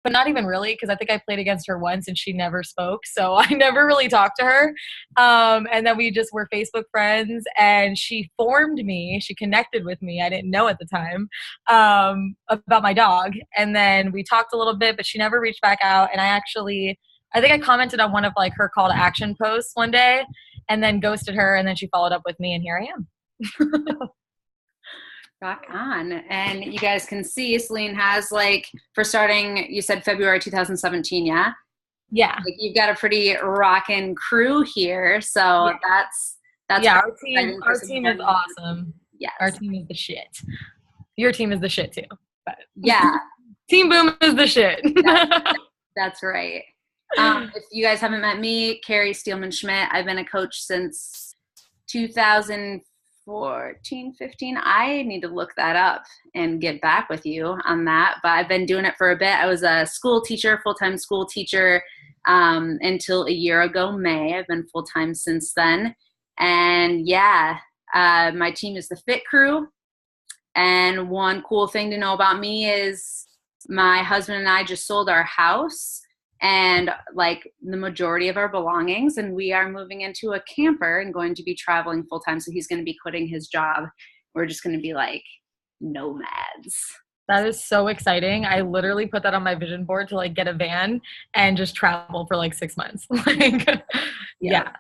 but not even really, because I think I played against her once and she never spoke. So I never really talked to her. And then we just were Facebook friends, and she formed me. She connected with me. I didn't know at the time about my dog. And then we talked a little bit, but she never reached back out. And I think I commented on one of like her call to action posts one day and then ghosted her. And then she followed up with me, and here I am. Rock on. And you guys can see Celine has, like, for starting, you said February 2017, yeah? Yeah. Like, you've got a pretty rockin' crew here. So Yeah. that's yeah, our team is awesome. Yes. Our team is the shit. Your team is the shit too. But yeah. Team Boom is the shit. That's right. If you guys haven't met me, Kerri Schmidt, I've been a coach since 2014, 15. I need to look that up and get back with you on that. But I've been doing it for a bit. I was a school teacher, full-time school teacher until a year ago, May. I've been full-time since then. And yeah, my team is the Fit Crew. And one cool thing to know about me is my husband and I just sold our house and like the majority of our belongings, and we are moving into a camper and going to be traveling full time. So he's going to be quitting his job. We're just going to be like nomads. That is so exciting. I literally put that on my vision board to like get a van and just travel for like 6 months. Like, yeah,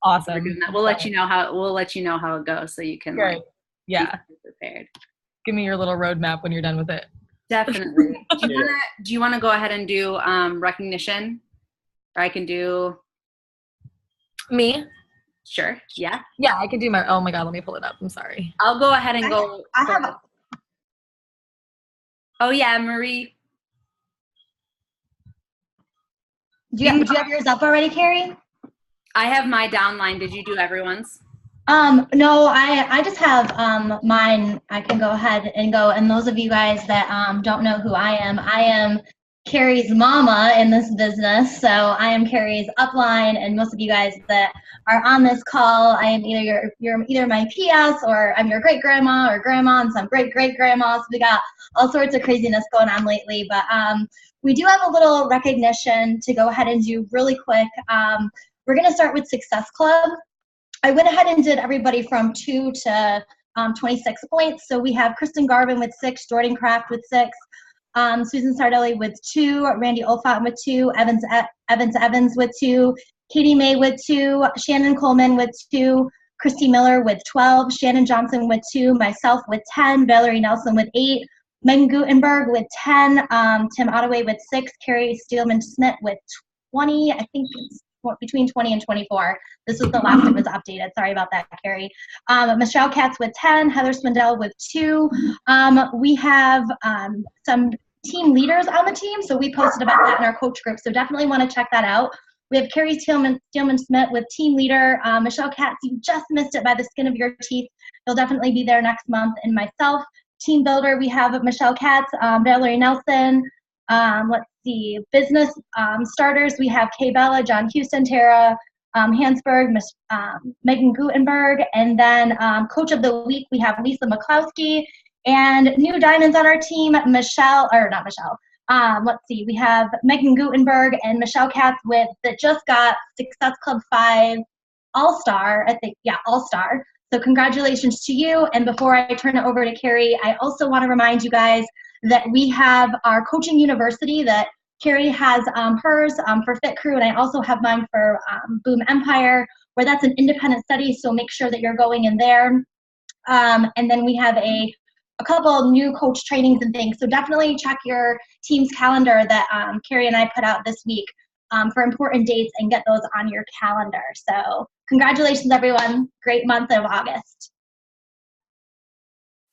awesome. We'll let you know how it goes, so you can like, be prepared. Give me your little roadmap when you're done with it. Definitely. Do you want to go ahead and do recognition? Or I can do me. Sure. Yeah. Yeah, I can do my. Oh my God, let me pull it up. I'm sorry. I'll go ahead and go. Oh yeah, Marie. Do you have yours up already, Kerri? I have my downline. Did you do everyone's? No, I just have mine. I can go ahead and go. And those of you guys that don't know who I am Kerri's mama in this business. So I am Kerri's upline, and most of you guys that are on this call, I am you're either my PS or I'm your great grandma or grandma and some great grandma. So we got all sorts of craziness going on lately. But we do have a little recognition to go ahead and do really quick. We're gonna start with Success Club. I went ahead and did everybody from 2 to 26 points. So we have Kristen Garvin with 6, Jordan Kraft with 6, Susan Sardelli with 2, Randy Olfont with 2, Evans with 2, Katie May with 2, Shannon Coleman with 2, Christy Miller with 12, Shannon Johnson with 2, myself with 10, Valerie Nelson with 8, Megan Gutenberg with 10, Tim Ottaway with 6, Kerri Steelman-Schmidt with 20, I think it's between 20 and 24. This was the last it was updated. Sorry about that, Kerri. Michelle Katz with 10, Heather Swindell with 2. We have some team leaders on the team, so we posted about that in our coach group, so definitely want to check that out. We have Kerri Steelman-Schmidt with team leader. Michelle Katz, you just missed it by the skin of your teeth. You'll definitely be there next month. And myself, team builder, we have Michelle Katz, Valerie Nelson, let's see, business starters, we have Kay Bella, John Houston, Tara Hansberg, Megan Gutenberg, and then coach of the week, we have Lisa McCloskey, and new diamonds on our team, let's see, we have Megan Gutenberg and Michelle Katz that just got Success Club 5 All-Star, I think, yeah, All-Star. So congratulations to you. And before I turn it over to Kerri, I also want to remind you guys that we have our coaching university that Kerri has hers for Fit Crew, and I also have mine for Boom Empire, where that's an independent study, so make sure that you're going in there. And then we have a couple new coach trainings and things, so definitely check your team's calendar that Kerri and I put out this week for important dates and get those on your calendar. So congratulations, everyone. Great month of August.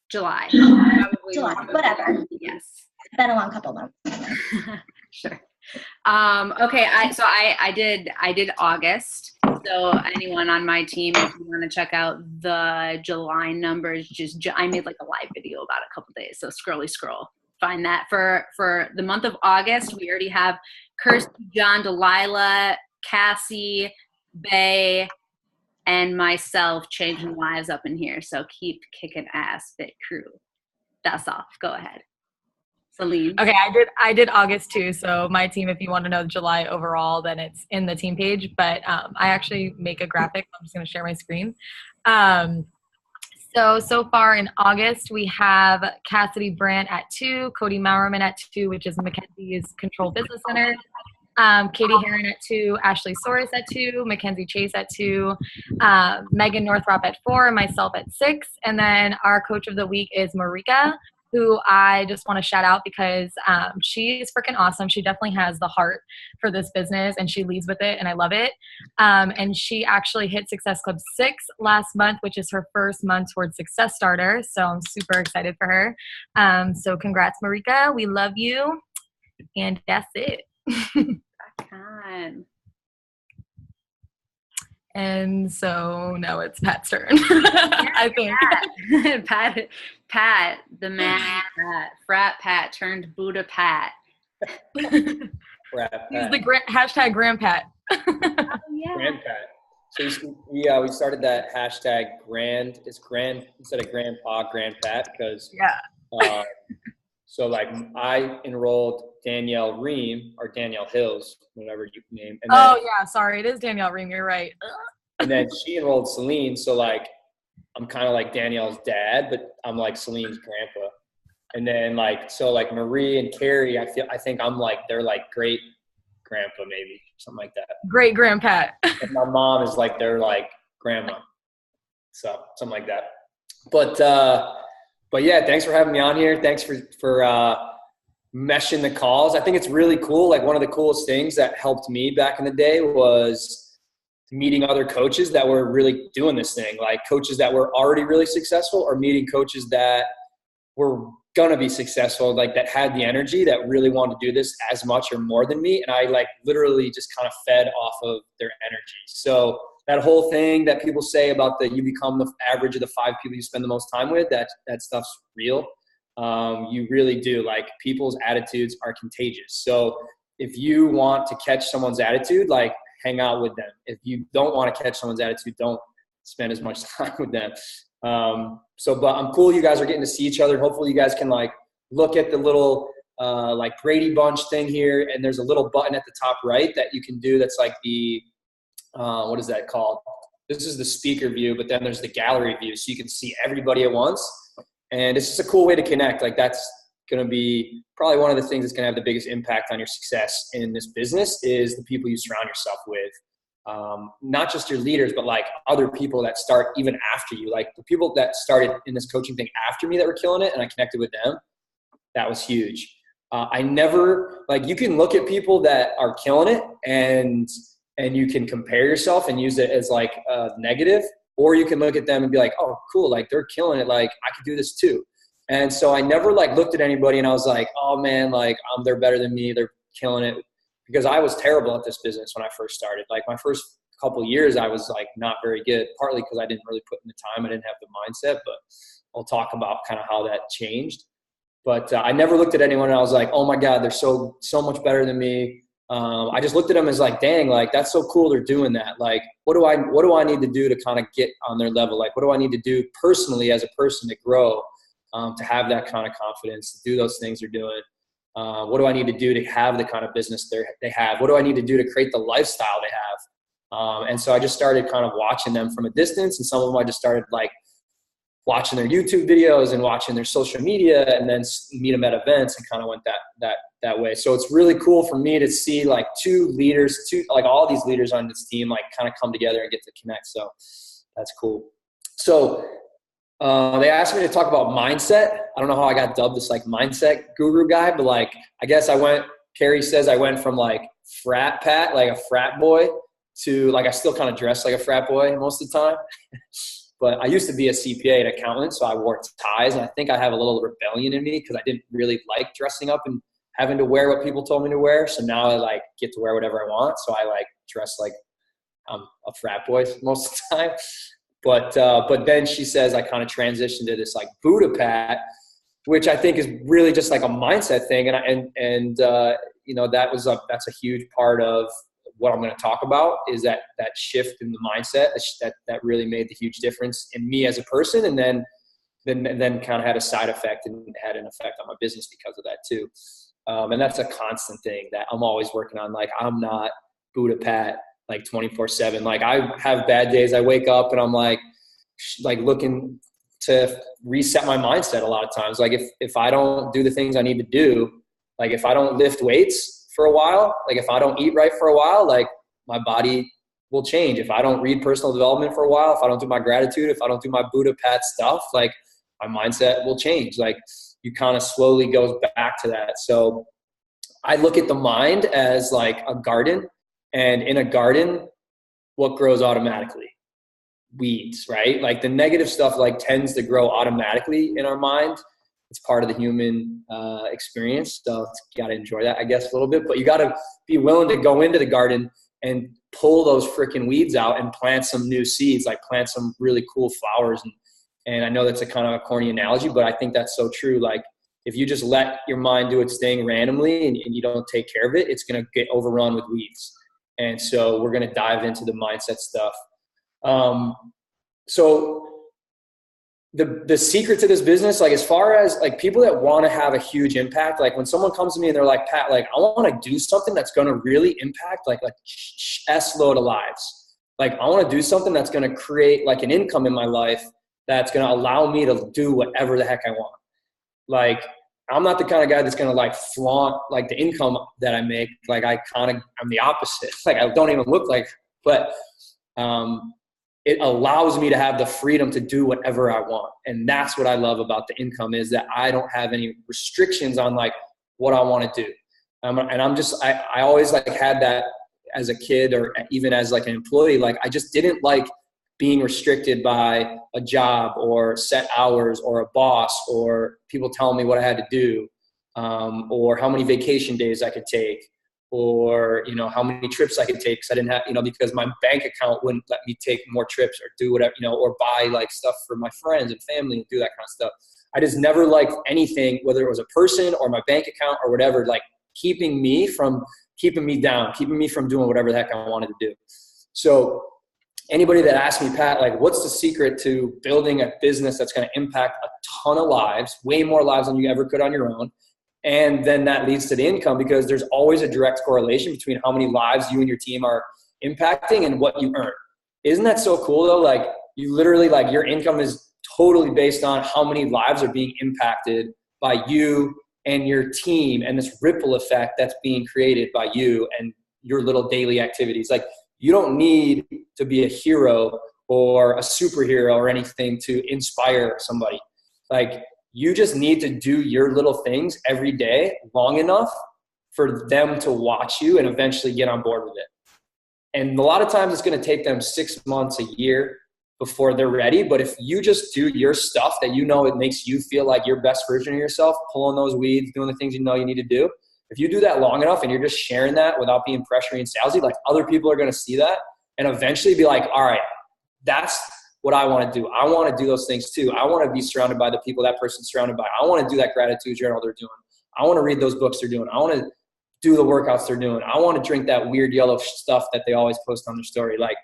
July, whatever. Yes. It's been a long couple months. Sure. Okay. I did August. So anyone on my team, if you want to check out the July numbers, I made like a live video about a couple days. So scroll. Find that for the month of August. We already have Kirsty, John, Delilah, Cassie, Bay, and myself changing lives up in here. So keep kicking ass, Fit Crew. That's off. Go ahead. Celine. Okay, I did August too. So my team, if you want to know July overall, then it's in the team page. But I actually make a graphic. I'm just going to share my screen. So far in August, we have Cassidy Brandt at 2, Cody Maurerman at 2, which is Mackenzie's Control Business Center. Katie Heron at 2, Ashley Soros at 2, Mackenzie Chase at 2, Megan Northrop at 4, and myself at 6. And then our coach of the week is Marika, who I just want to shout out because she's freaking awesome. She definitely has the heart for this business, and she leads with it, and I love it. And she actually hit Success Club 6 last month, which is her first month towards Success Starter. So I'm super excited for her. So congrats, Marika. We love you. And that's it. Time. And so now it's Pat's turn. I think. Pat, the man Pat, frat Pat turned Buddha Pat. Frat Pat. He's the hashtag Grandpat. Oh, yeah. Grandpat. So we started that hashtag grand. It's grand instead of grandpa, grandpat, because so like I enrolled Danielle Ream or Danielle Hills, whatever you name. And then, sorry, it is Danielle Ream. You're right. And then she enrolled Celine, so like I'm kind of like Danielle's dad, but I'm like Celine's grandpa. And then like Marie and Kerri, I think I'm like they're like great grandpa, maybe something like that. Great grandpa. And my mom is like they're like grandma, so something like that. But yeah, thanks for having me on here. Thanks for meshing the calls. I think it's really cool. Like one of the coolest things that helped me back in the day was meeting other coaches that were really doing this thing, like coaches that were already really successful or meeting coaches that were going to be successful, like that had the energy that really wanted to do this as much or more than me. And I like literally just kind of fed off of their energy. So that whole thing that people say about you become the average of the 5 people you spend the most time with, that stuff's real. You really do. Like people's attitudes are contagious. So if you want to catch someone's attitude, like hang out with them. If you don't want to catch someone's attitude, don't spend as much time with them. But I'm cool you guys are getting to see each other. Hopefully you guys can like look at the little like Brady Bunch thing here, and there's a little button at the top right that you can do that's like the what is that called? This is the speaker view, but then there's the gallery view, so you can see everybody at once. And it's just a cool way to connect. Like that's going to be probably one of the things that's going to have the biggest impact on your success in this business is the people you surround yourself with. Not just your leaders, but like other people that start even after you. Like the people that started in this coaching thing after me that were killing it, and I connected with them. That was huge. I never, like, you can look at people that are killing it and you can compare yourself and use it as like a negative, or you can look at them and be like, oh, cool. Like they're killing it. Like I could do this too. And so I never like looked at anybody and I was like, oh man, like they're better than me. They're killing it. Because I was terrible at this business when I first started. Like my first couple of years, I was like not very good, partly because I didn't really put in the time. I didn't have the mindset, but I'll talk about kind of how that changed. But I never looked at anyone and I was like, oh my God, they're so much better than me. I just looked at them as like, dang, like that's so cool they're doing that. Like, what do I need to do to kind of get on their level? Like, what do I need to do personally as a person to grow, to have that kind of confidence, to do those things they're doing? What do I need to do to have the kind of business they have? What do I need to do to create the lifestyle they have? And so I just started kind of watching them from a distance, and some of them I just started like watching their YouTube videos and watching their social media, and then meet them at events, and kind of went that way. So it's really cool for me to see like like all these leaders on this team like kind of come together and get to connect. So that's cool. So they asked me to talk about mindset. I don't know how I got dubbed this like mindset guru guy, but like, I guess Kerri says I went from like frat Pat, like a frat boy, to like, I still kind of dress like a frat boy most of the time. But I used to be a CPA and accountant, so I wore ties. And I think I have a little rebellion in me because I didn't really like dressing up and having to wear what people told me to wear. So now I like get to wear whatever I want. So I like dress like I'm a frat boy most of the time. But then she says I kind of transitioned to this like Buddha Pat, which I think is really just like a mindset thing. And you know, that's a huge part of what I'm going to talk about, is that shift in the mindset that really made the huge difference in me as a person. And then then kind of had a side effect and had an effect on my business because of that too. And that's a constant thing that I'm always working on. Like, I'm not Buddha Pat like 24/7. Like, I have bad days. I wake up and I'm like looking to reset my mindset a lot of times. Like, if I don't do the things I need to do, like if I don't lift weights for a while, like if I don't eat right for a while, like my body will change. If I don't read personal development for a while, if I don't do my gratitude, if I don't do my Buddha Pat stuff, like my mindset will change. Like, you kind of slowly goes back to that. So I look at the mind as like a garden, and in a garden, what grows automatically? Weeds, right? Like the negative stuff like tends to grow automatically in our mind. It's part of the human experience. So you got to enjoy that, I guess, a little bit, but you got to be willing to go into the garden and pull those freaking weeds out and plant some new seeds, like plant some really cool flowers. And I know that's a kind of a corny analogy, but I think that's so true. Like, if you just let your mind do its thing randomly and you don't take care of it, it's going to get overrun with weeds. And so we're going to dive into the mindset stuff. So the secret to this business, like as far as like people that want to have a huge impact, like when someone comes to me and they're like, Pat, like I want to do something that's going to really impact like S load of lives. Like I want to do something that's going to create like an income in my life that's going to allow me to do whatever the heck I want. Like, I'm not the kind of guy that's going to like flaunt like the income that I make. Like I'm the opposite. Like I don't even look like, but it allows me to have the freedom to do whatever I want. And that's what I love about the income, is that I don't have any restrictions on like what I want to do. And I always like had that as a kid or even as like an employee. Like I just didn't like being restricted by a job or set hours or a boss or people telling me what I had to do, or how many vacation days I could take, or, you know, how many trips I could take. Cause I didn't have, you know, because my bank account wouldn't let me take more trips or do whatever, you know, or buy like stuff for my friends and family and do that kind of stuff. I just never liked anything, whether it was a person or my bank account or whatever, like keeping me down, keeping me from doing whatever the heck I wanted to do. So anybody that asks me, Pat, like what's the secret to building a business that's going to impact a ton of lives, way more lives than you ever could on your own? And then that leads to the income, because there's always a direct correlation between how many lives you and your team are impacting and what you earn. Isn't that so cool though? Like you literally, like your income is totally based on how many lives are being impacted by you and your team, and this ripple effect that's being created by you and your little daily activities. Like you don't need to be a hero or a superhero or anything to inspire somebody. Like you just need to do your little things every day long enough for them to watch you and eventually get on board with it. And a lot of times it's going to take them 6 months, a year before they're ready. But if you just do your stuff that you know it makes you feel like your best version of yourself, pulling those weeds, doing the things you know you need to do, if you do that long enough and you're just sharing that without being pressuring and salesy, like other people are going to see that and eventually be like, all right, that's what I want to do. I want to do those things too. I want to be surrounded by the people that person's surrounded by. I want to do that gratitude journal they're doing. I want to read those books they're doing. I want to do the workouts they're doing. I want to drink that weird yellow stuff that they always post on their story. Like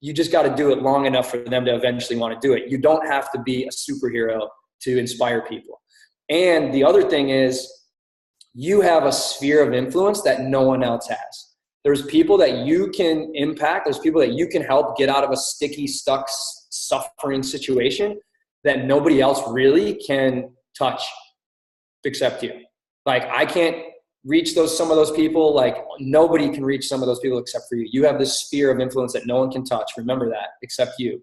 you just got to do it long enough for them to eventually want to do it. You don't have to be a superhero to inspire people. And the other thing is, you have a sphere of influence that no one else has. There's people that you can impact. There's people that you can help get out of a sticky, stuck, suffering situation that nobody else really can touch except you. Like I can't reach some of those people. Like nobody can reach some of those people except for you. You have this sphere of influence that no one can touch. Remember that, except you.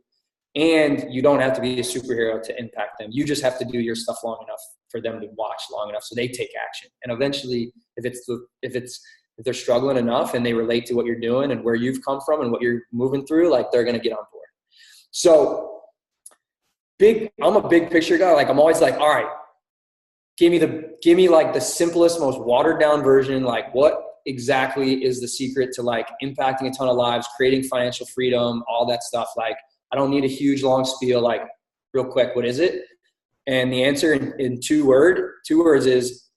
And you don't have to be a superhero to impact them. You just have to do your stuff long enough for them to watch long enough so they take action. And eventually, if they're struggling enough and they relate to what you're doing and where you've come from and what you're moving through, like they're going to get on board. So I'm a big picture guy. Like I'm always like, all right, give me like the simplest, most watered down version. Like what exactly is the secret to like impacting a ton of lives, creating financial freedom, all that stuff. Like I don't need a huge long spiel. Like real quick, what is it? And the answer in two words is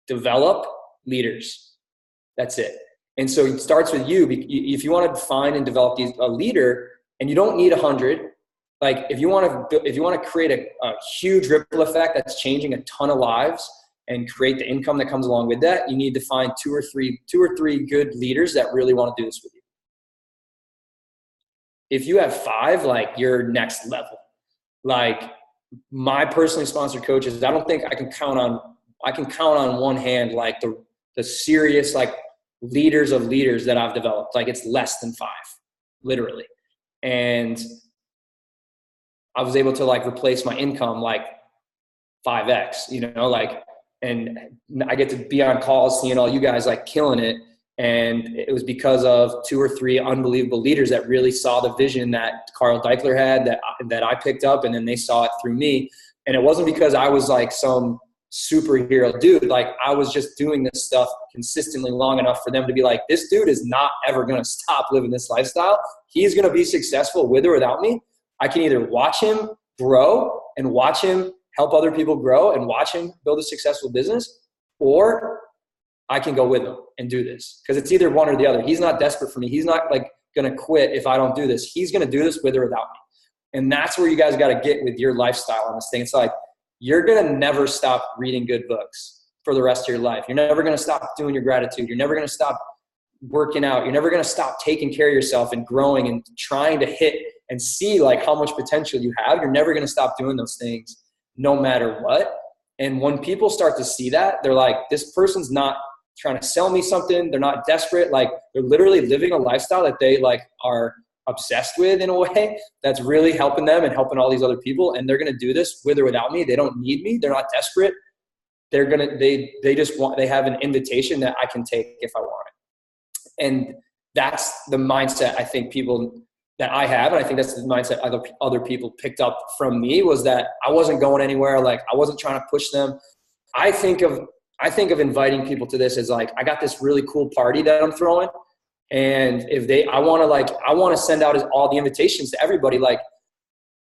develop leaders. That's it. And so it starts with you. If you want to find and develop a leader, and you don't need 100, Like if you want to create a huge ripple effect that's changing a ton of lives and create the income that comes along with that, you need to find two or three good leaders that really want to do this with you. If you have 5, like you're next level. Like my personally sponsored coaches, I don't think I can count on one hand, like the serious, like leaders of leaders that I've developed. Like it's less than 5, literally. And I was able to like replace my income like 5x, you know, like, and I get to be on calls seeing all you guys like killing it. And it was because of 2 or 3 unbelievable leaders that really saw the vision that Carl Deichler had, that I picked up, and then they saw it through me. And it wasn't because I was like some superhero dude. Like I was just doing this stuff consistently long enough for them to be like, this dude is not ever going to stop living this lifestyle. He's going to be successful with or without me. I can either watch him grow and watch him help other people grow and watch him build a successful business, or I can go with him and do this, because it's either one or the other. He's not desperate for me. He's not like going to quit if I don't do this. He's going to do this with or without me. And that's where you guys got to get with your lifestyle on this thing. It's like, you're going to never stop reading good books for the rest of your life. You're never going to stop doing your gratitude. You're never going to stop working out. You're never going to stop taking care of yourself and growing and trying to hit and see like how much potential you have. You're never going to stop doing those things no matter what. And when people start to see that, they're like, this person's not trying to sell me something. They're not desperate. Like they're literally living a lifestyle that they like are obsessed with in a way that's really helping them and helping all these other people. And they're going to do this with or without me. They don't need me. They're not desperate. They're going to, they have an invitation that I can take if I want it. And that's the mindset I think people that I have. And I think that's the mindset other people picked up from me, was that I wasn't going anywhere. Like I wasn't trying to push them. I think of inviting people to this as like, I got this really cool party that I'm throwing. And if I want to send out all the invitations to everybody. Like,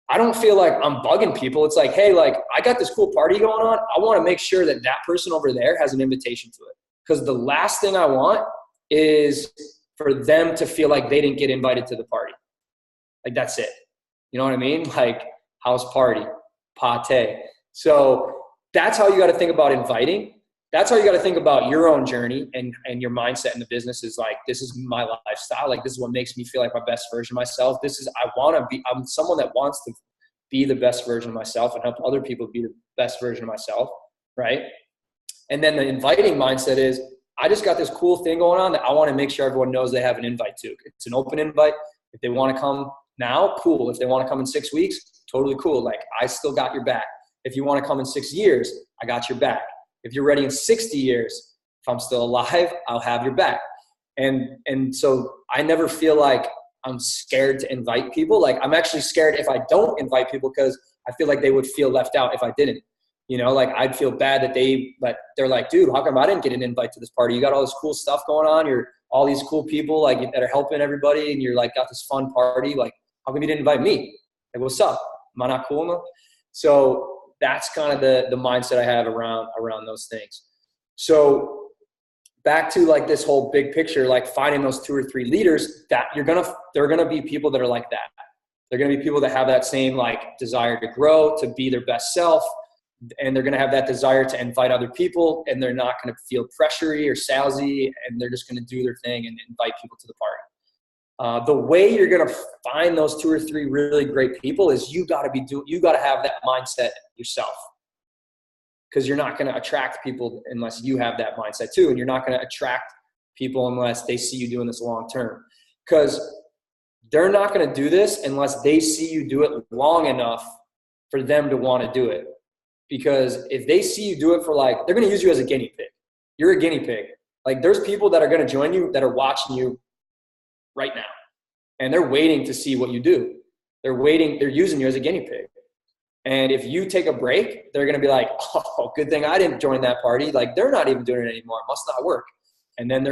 I don't feel like I'm bugging people. It's like, hey, like I got this cool party going on. I want to make sure that that person over there has an invitation to it. Because the last thing I want is for them to feel like they didn't get invited to the party. Like that's it. You know what I mean? Like house party, pate. So that's how you got to think about inviting. That's how you got to think about your own journey and your mindset in the business is like, this is my lifestyle. Like this is what makes me feel like my best version of myself. I'm someone that wants to be the best version of myself and help other people be the best version of myself. Right. And then the inviting mindset is, I just got this cool thing going on that I want to make sure everyone knows they have an invite to. It's an open invite. If they want to come now, cool. If they want to come in 6 weeks, totally cool. Like I still got your back. If you want to come in 6 years, I got your back. If you're ready in 60 years, if I'm still alive, I'll have your back. And so I never feel like I'm scared to invite people. Like I'm actually scared if I don't invite people, because I feel like they would feel left out if I didn't. You know, like I'd feel bad that they're like, dude, how come I didn't get an invite to this party? You got all this cool stuff going on. You're all these cool people like that are helping everybody, and you're like got this fun party. Like, how come you didn't invite me? Like, what's up? Am I not cool enough? So that's kind of the mindset I have around those things. So back to like this whole big picture, like finding those 2 or 3 leaders that they're going to be people that are like that. They're going to be people that have that same like desire to grow, to be their best self. And they're going to have that desire to invite other people, and they're not going to feel pressury or salesy, and they're just going to do their thing and invite people to the party. The way you're going to find those 2 or 3 really great people is you got to have that mindset yourself, because you're not going to attract people unless you have that mindset too. And you're not going to attract people unless they see you doing this long term, because they're not going to do this unless they see you do it long enough for them to want to do it. Because if they see you do it for like, they're going to use you as a guinea pig. You're a guinea pig. Like there's people that are going to join you that are watching you right now, and they're waiting to see what you do. They're using you as a guinea pig. And if you take a break, they're going to be like, oh, good thing I didn't join that party. Like they're not even doing it anymore. It must not work. And then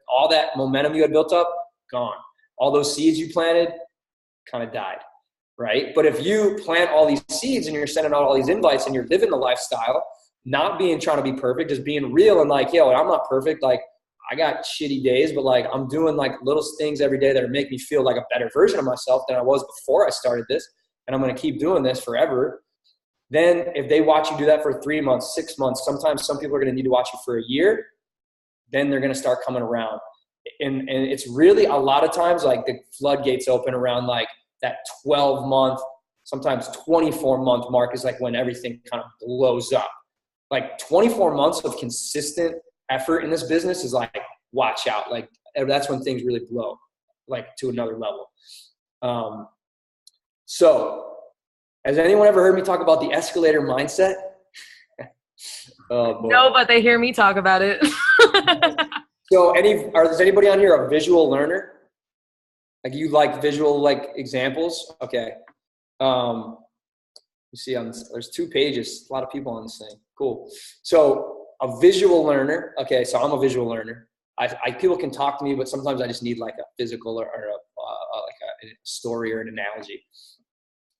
all that momentum you had built up, gone. All those seeds you planted kind of died. Right? But if you plant all these seeds and you're sending out all these invites and you're living the lifestyle, not trying to be perfect, just being real and like, yo, I'm not perfect. Like I got shitty days, but like I'm doing like little things every day that are making me feel like a better version of myself than I was before I started this. And I'm going to keep doing this forever. Then if they watch you do that for 3 months, 6 months, sometimes some people are going to need to watch you for a year. Then they're going to start coming around. And it's really a lot of times like the floodgates open around like that 12-month, sometimes 24-month mark is like when everything kind of blows up. Like 24 months of consistent effort in this business is like, watch out. Like that's when things really blow like to another level. So has anyone ever heard me talk about the escalator mindset? Oh, boy. No, but they hear me talk about it. So is anybody on here a visual learner? Like you like visual like examples? Okay. You see there's 2 pages, a lot of people on this thing. Cool. So a visual learner. Okay. So I'm a visual learner. People can talk to me, but sometimes I just need like a physical or a story or an analogy.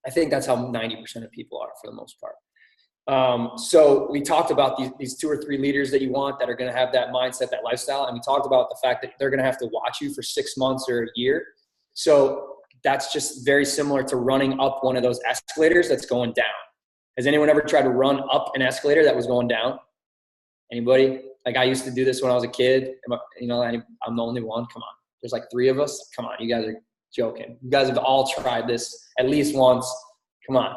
I think that's how 90% of people are for the most part. So we talked about these 2 or 3 leaders that you want that are going to have that mindset, that lifestyle. And we talked about the fact that they're going to have to watch you for 6 months or a year. So that's just very similar to running up one of those escalators that's going down. Has anyone ever tried to run up an escalator that was going down? Anybody? Like I used to do this when I was a kid. I'm the only one. Come on. There's like 3 of us. Come on. You guys are joking. You guys have all tried this at least once. Come on.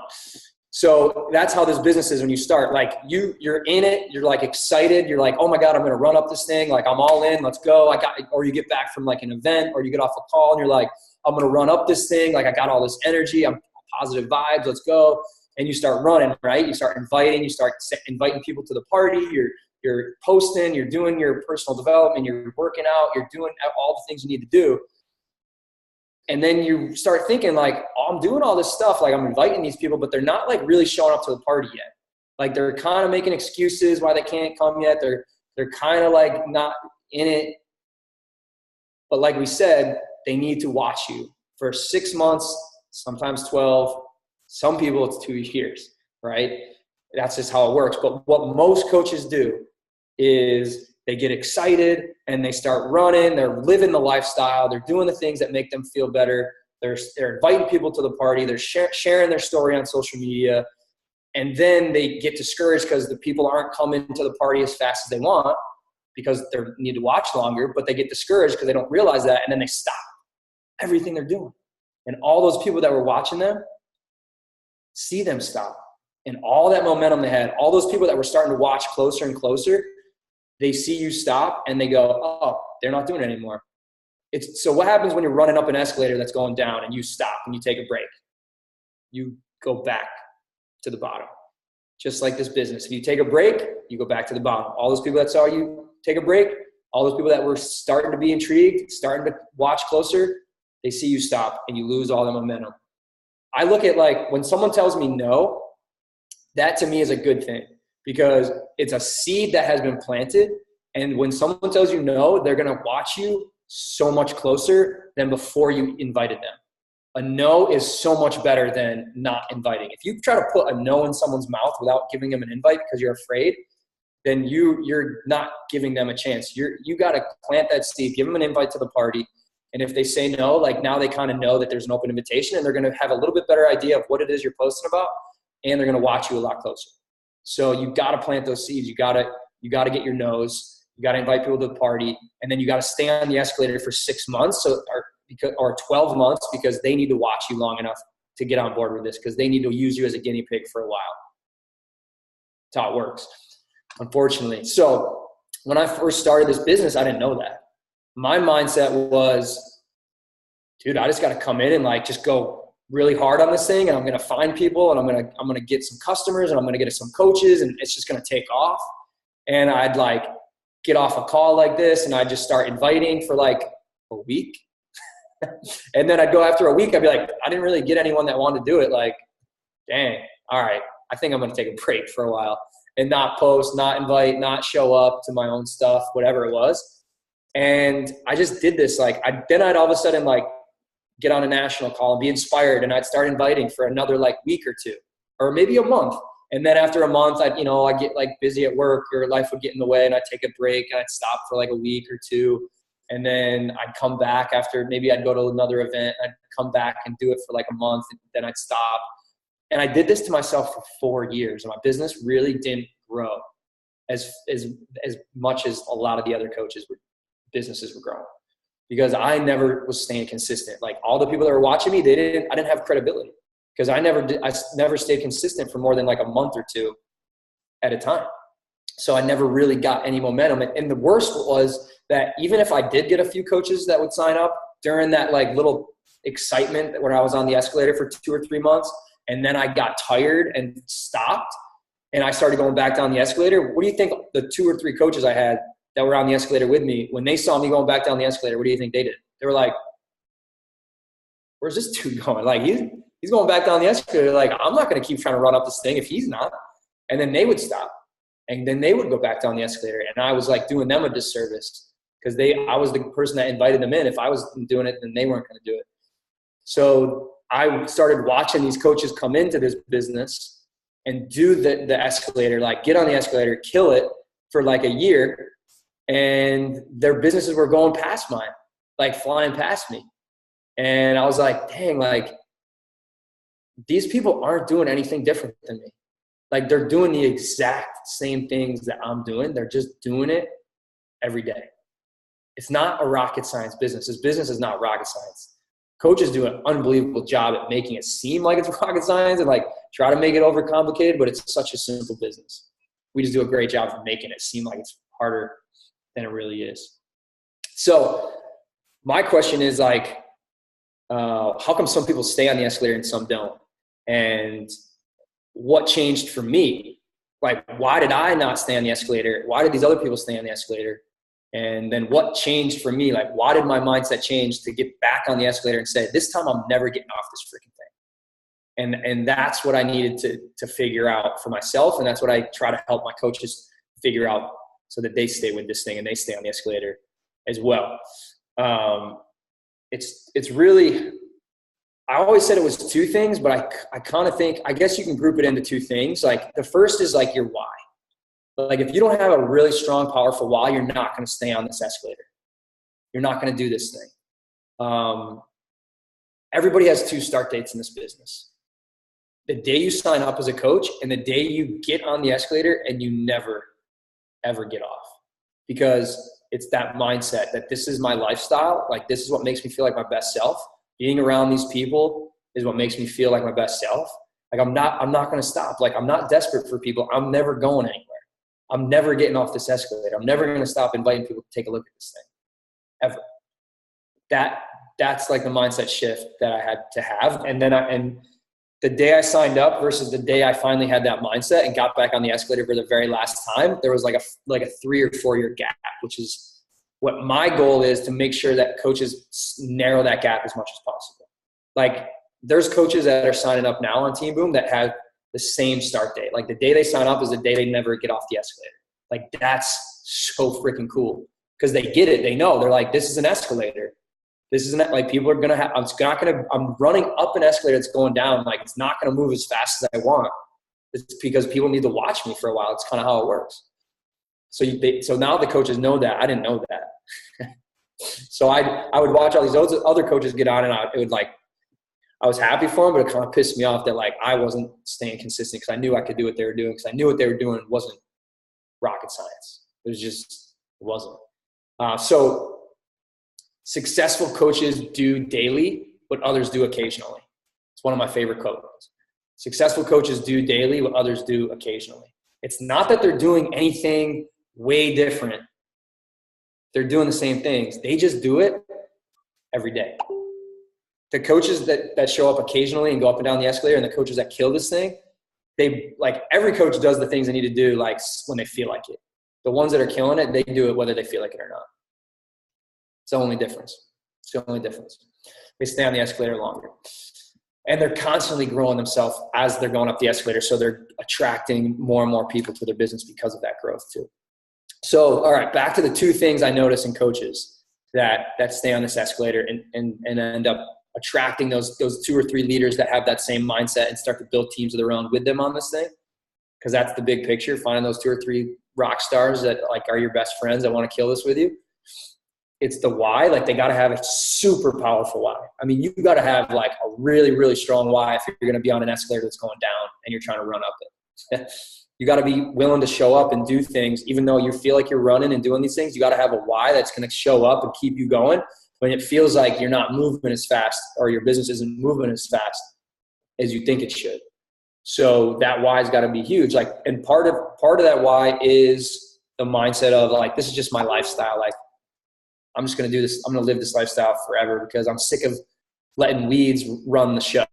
So that's how this business is when you start. Like you're in it. You're like excited. You're like, oh my God, I'm going to run up this thing. Like I'm all in. Let's go. Or you get back from like an event or you get off a call and you're like, I'm going to run up this thing. Like I got all this energy. I'm positive vibes. Let's go. And you start running, right? You start inviting. You start inviting people to the party. You're posting. You're doing your personal development. You're working out. You're doing all the things you need to do. And then you start thinking like, oh, I'm doing all this stuff. Like I'm inviting these people, but they're not like really showing up to the party yet. Like they're kind of making excuses why they can't come yet. They're kind of like not in it. But like we said, they need to watch you for 6 months, sometimes 12. Some people it's 2 years, right? That's just how it works. But what most coaches do is they get excited and they start running. They're living the lifestyle. They're doing the things that make them feel better. They're inviting people to the party. They're sharing their story on social media. And then they get discouraged because the people aren't coming to the party as fast as they want because they need to watch longer. But they get discouraged because they don't realize that. And then they stop everything they're doing. And all those people that were watching them see them stop. And all that momentum they had, all those people that were starting to watch closer and closer, they see you stop and they go, oh, they're not doing it anymore. So what happens when you're running up an escalator that's going down and you stop and you take a break? You go back to the bottom. Just like this business. If you take a break, you go back to the bottom. All those people that saw you take a break, all those people that were starting to be intrigued, starting to watch closer, they see you stop and you lose all the momentum. I look at like when someone tells me no, that to me is a good thing because it's a seed that has been planted. And when someone tells you no, they're going to watch you so much closer than before you invited them. A no is so much better than not inviting. If you try to put a no in someone's mouth without giving them an invite because you're afraid, then you're not giving them a chance. You got to plant that seed, give them an invite to the party. And if they say no, like now they kind of know that there's an open invitation and they're going to have a little bit better idea of what it is you're posting about. And they're going to watch you a lot closer. So you got to plant those seeds. You got to get your nose. You got to invite people to the party. And then you got to stay on the escalator for 6 months or 12 months because they need to watch you long enough to get on board with this because they need to use you as a guinea pig for a while. That's how it works, unfortunately. So when I first started this business, I didn't know that. My mindset was, dude, I just got to come in and like just go really hard on this thing and I'm going to find people and I'm going to get some customers and I'm going to get some coaches and it's just going to take off. And I'd like get off a call like this and I'd just start inviting for like a week. And then I'd go after a week, I'd be like, I didn't really get anyone that wanted to do it. Like, dang, all right, I think I'm going to take a break for a while and not post, not invite, not show up to my own stuff, whatever it was. And I just did this. Like, then I'd all of a sudden like get on a national call and be inspired. And I'd start inviting for another like week or two, or maybe a month. And then after a month, I get like busy at work or life would get in the way and I'd take a break and I'd stop for like a week or two. And then I'd come back after, maybe I'd go to another event. I'd come back and do it for like a month and then I'd stop. And I did this to myself for 4 years and my business really didn't grow as much as a lot of the other businesses were growing, because I never was staying consistent. Like all the people that were watching me, I didn't have credibility because I never stayed consistent for more than like a month or two at a time. So I never really got any momentum. And the worst was that even if I did get a few coaches that would sign up during that like little excitement where I was on the escalator for 2 or 3 months, and then I got tired and stopped and I started going back down the escalator, what do you think the 2 or 3 coaches I had that were on the escalator with me, when they saw me going back down the escalator, what do you think they did? They were like, where's this dude going? Like he's going back down the escalator. Like, I'm not going to keep trying to run up this thing if he's not. And then they would stop. And then they would go back down the escalator. And I was like doing them a disservice because I was the person that invited them in. If I wasn't doing it, then they weren't going to do it. So I started watching these coaches come into this business and do the escalator, like get on the escalator, kill it for like a year. And their businesses were going past mine, like flying past me. And I was like, dang, like these people aren't doing anything different than me. Like they're doing the exact same things that I'm doing. They're just doing it every day. It's not a rocket science business. This business is not rocket science. Coaches do an unbelievable job at making it seem like it's rocket science and like try to make it overcomplicated, but it's such a simple business. We just do a great job of making it seem like it's harder than it really is. So my question is like, how come some people stay on the escalator and some don't? And what changed for me? Like, why did I not stay on the escalator? Why did these other people stay on the escalator? And then what changed for me? Like, why did my mindset change to get back on the escalator and say, this time I'm never getting off this freaking thing? And that's what I needed to figure out for myself. And that's what I try to help my coaches figure out so that they stay with this thing and they stay on the escalator as well. It's really, I always said it was 2 things, but I kind of think, I guess you can group it into 2 things. Like the first is like your why. Like if you don't have a really strong, powerful why, you're not going to stay on this escalator. You're not going to do this thing. Everybody has 2 start dates in this business. The day you sign up as a coach and the day you get on the escalator and you never, ever get off. Because it's that mindset that this is my lifestyle. Like this is what makes me feel like my best self. Being around these people is what makes me feel like my best self. Like I'm not going to stop. Like I'm not desperate for people. I'm never going anywhere. I'm never getting off this escalator. I'm never going to stop inviting people to take a look at this thing, ever. That's like the mindset shift that I had to have. And then and the day I signed up versus the day I finally had that mindset and got back on the escalator for the very last time, there was like a 3 or 4 year gap, which is what my goal is, to make sure that coaches narrow that gap as much as possible. Like there's coaches that are signing up now on Team Boom that have the same start date. Like the day they sign up is the day they never get off the escalator. Like that's so freaking cool because they get it. They know. They're like, this is an escalator. This isn't like people are going to have, I'm running up an escalator that's going down. Like it's not going to move as fast as I want. It's because people need to watch me for a while. It's kind of how it works. So now the coaches know that. I didn't know that. So I would watch all these other coaches get on and I was happy for them, but it kind of pissed me off that like I wasn't staying consistent because I knew I could do what they were doing, because I knew what they were doing wasn't rocket science. It wasn't. So successful coaches do daily what others do occasionally. It's one of my favorite quotes. Successful coaches do daily what others do occasionally. It's not that they're doing anything way different. They're doing the same things. They just do it every day. The coaches that show up occasionally and go up and down the escalator, and the coaches that kill this thing, they like every coach does the things they need to do like when they feel like it. The ones that are killing it, they do it whether they feel like it or not. It's the only difference. It's the only difference. They stay on the escalator longer. And they're constantly growing themselves as they're going up the escalator. So they're attracting more and more people to their business because of that growth too. So, all right, back to the 2 things I notice in coaches that stay on this escalator and end up attracting those 2 or 3 leaders that have that same mindset and start to build teams of their own with them on this thing. because that's the big picture, finding those 2 or 3 rock stars that like are your best friends that want to kill this with you. It's the why. Like they got to have a super powerful why. I mean, you got to have like a really, really strong why if you're going to be on an escalator that's going down and you're trying to run up it. You got to be willing to show up and do things, even though you feel like you're running and doing these things. You got to have a why that's going to show up and keep you going when it feels like you're not moving as fast or your business isn't moving as fast as you think it should. So that why's got to be huge. Like, and part of that why is the mindset of like, this is just my lifestyle. Like, I'm just going to do this. I'm going to live this lifestyle forever because I'm sick of letting weeds run the show.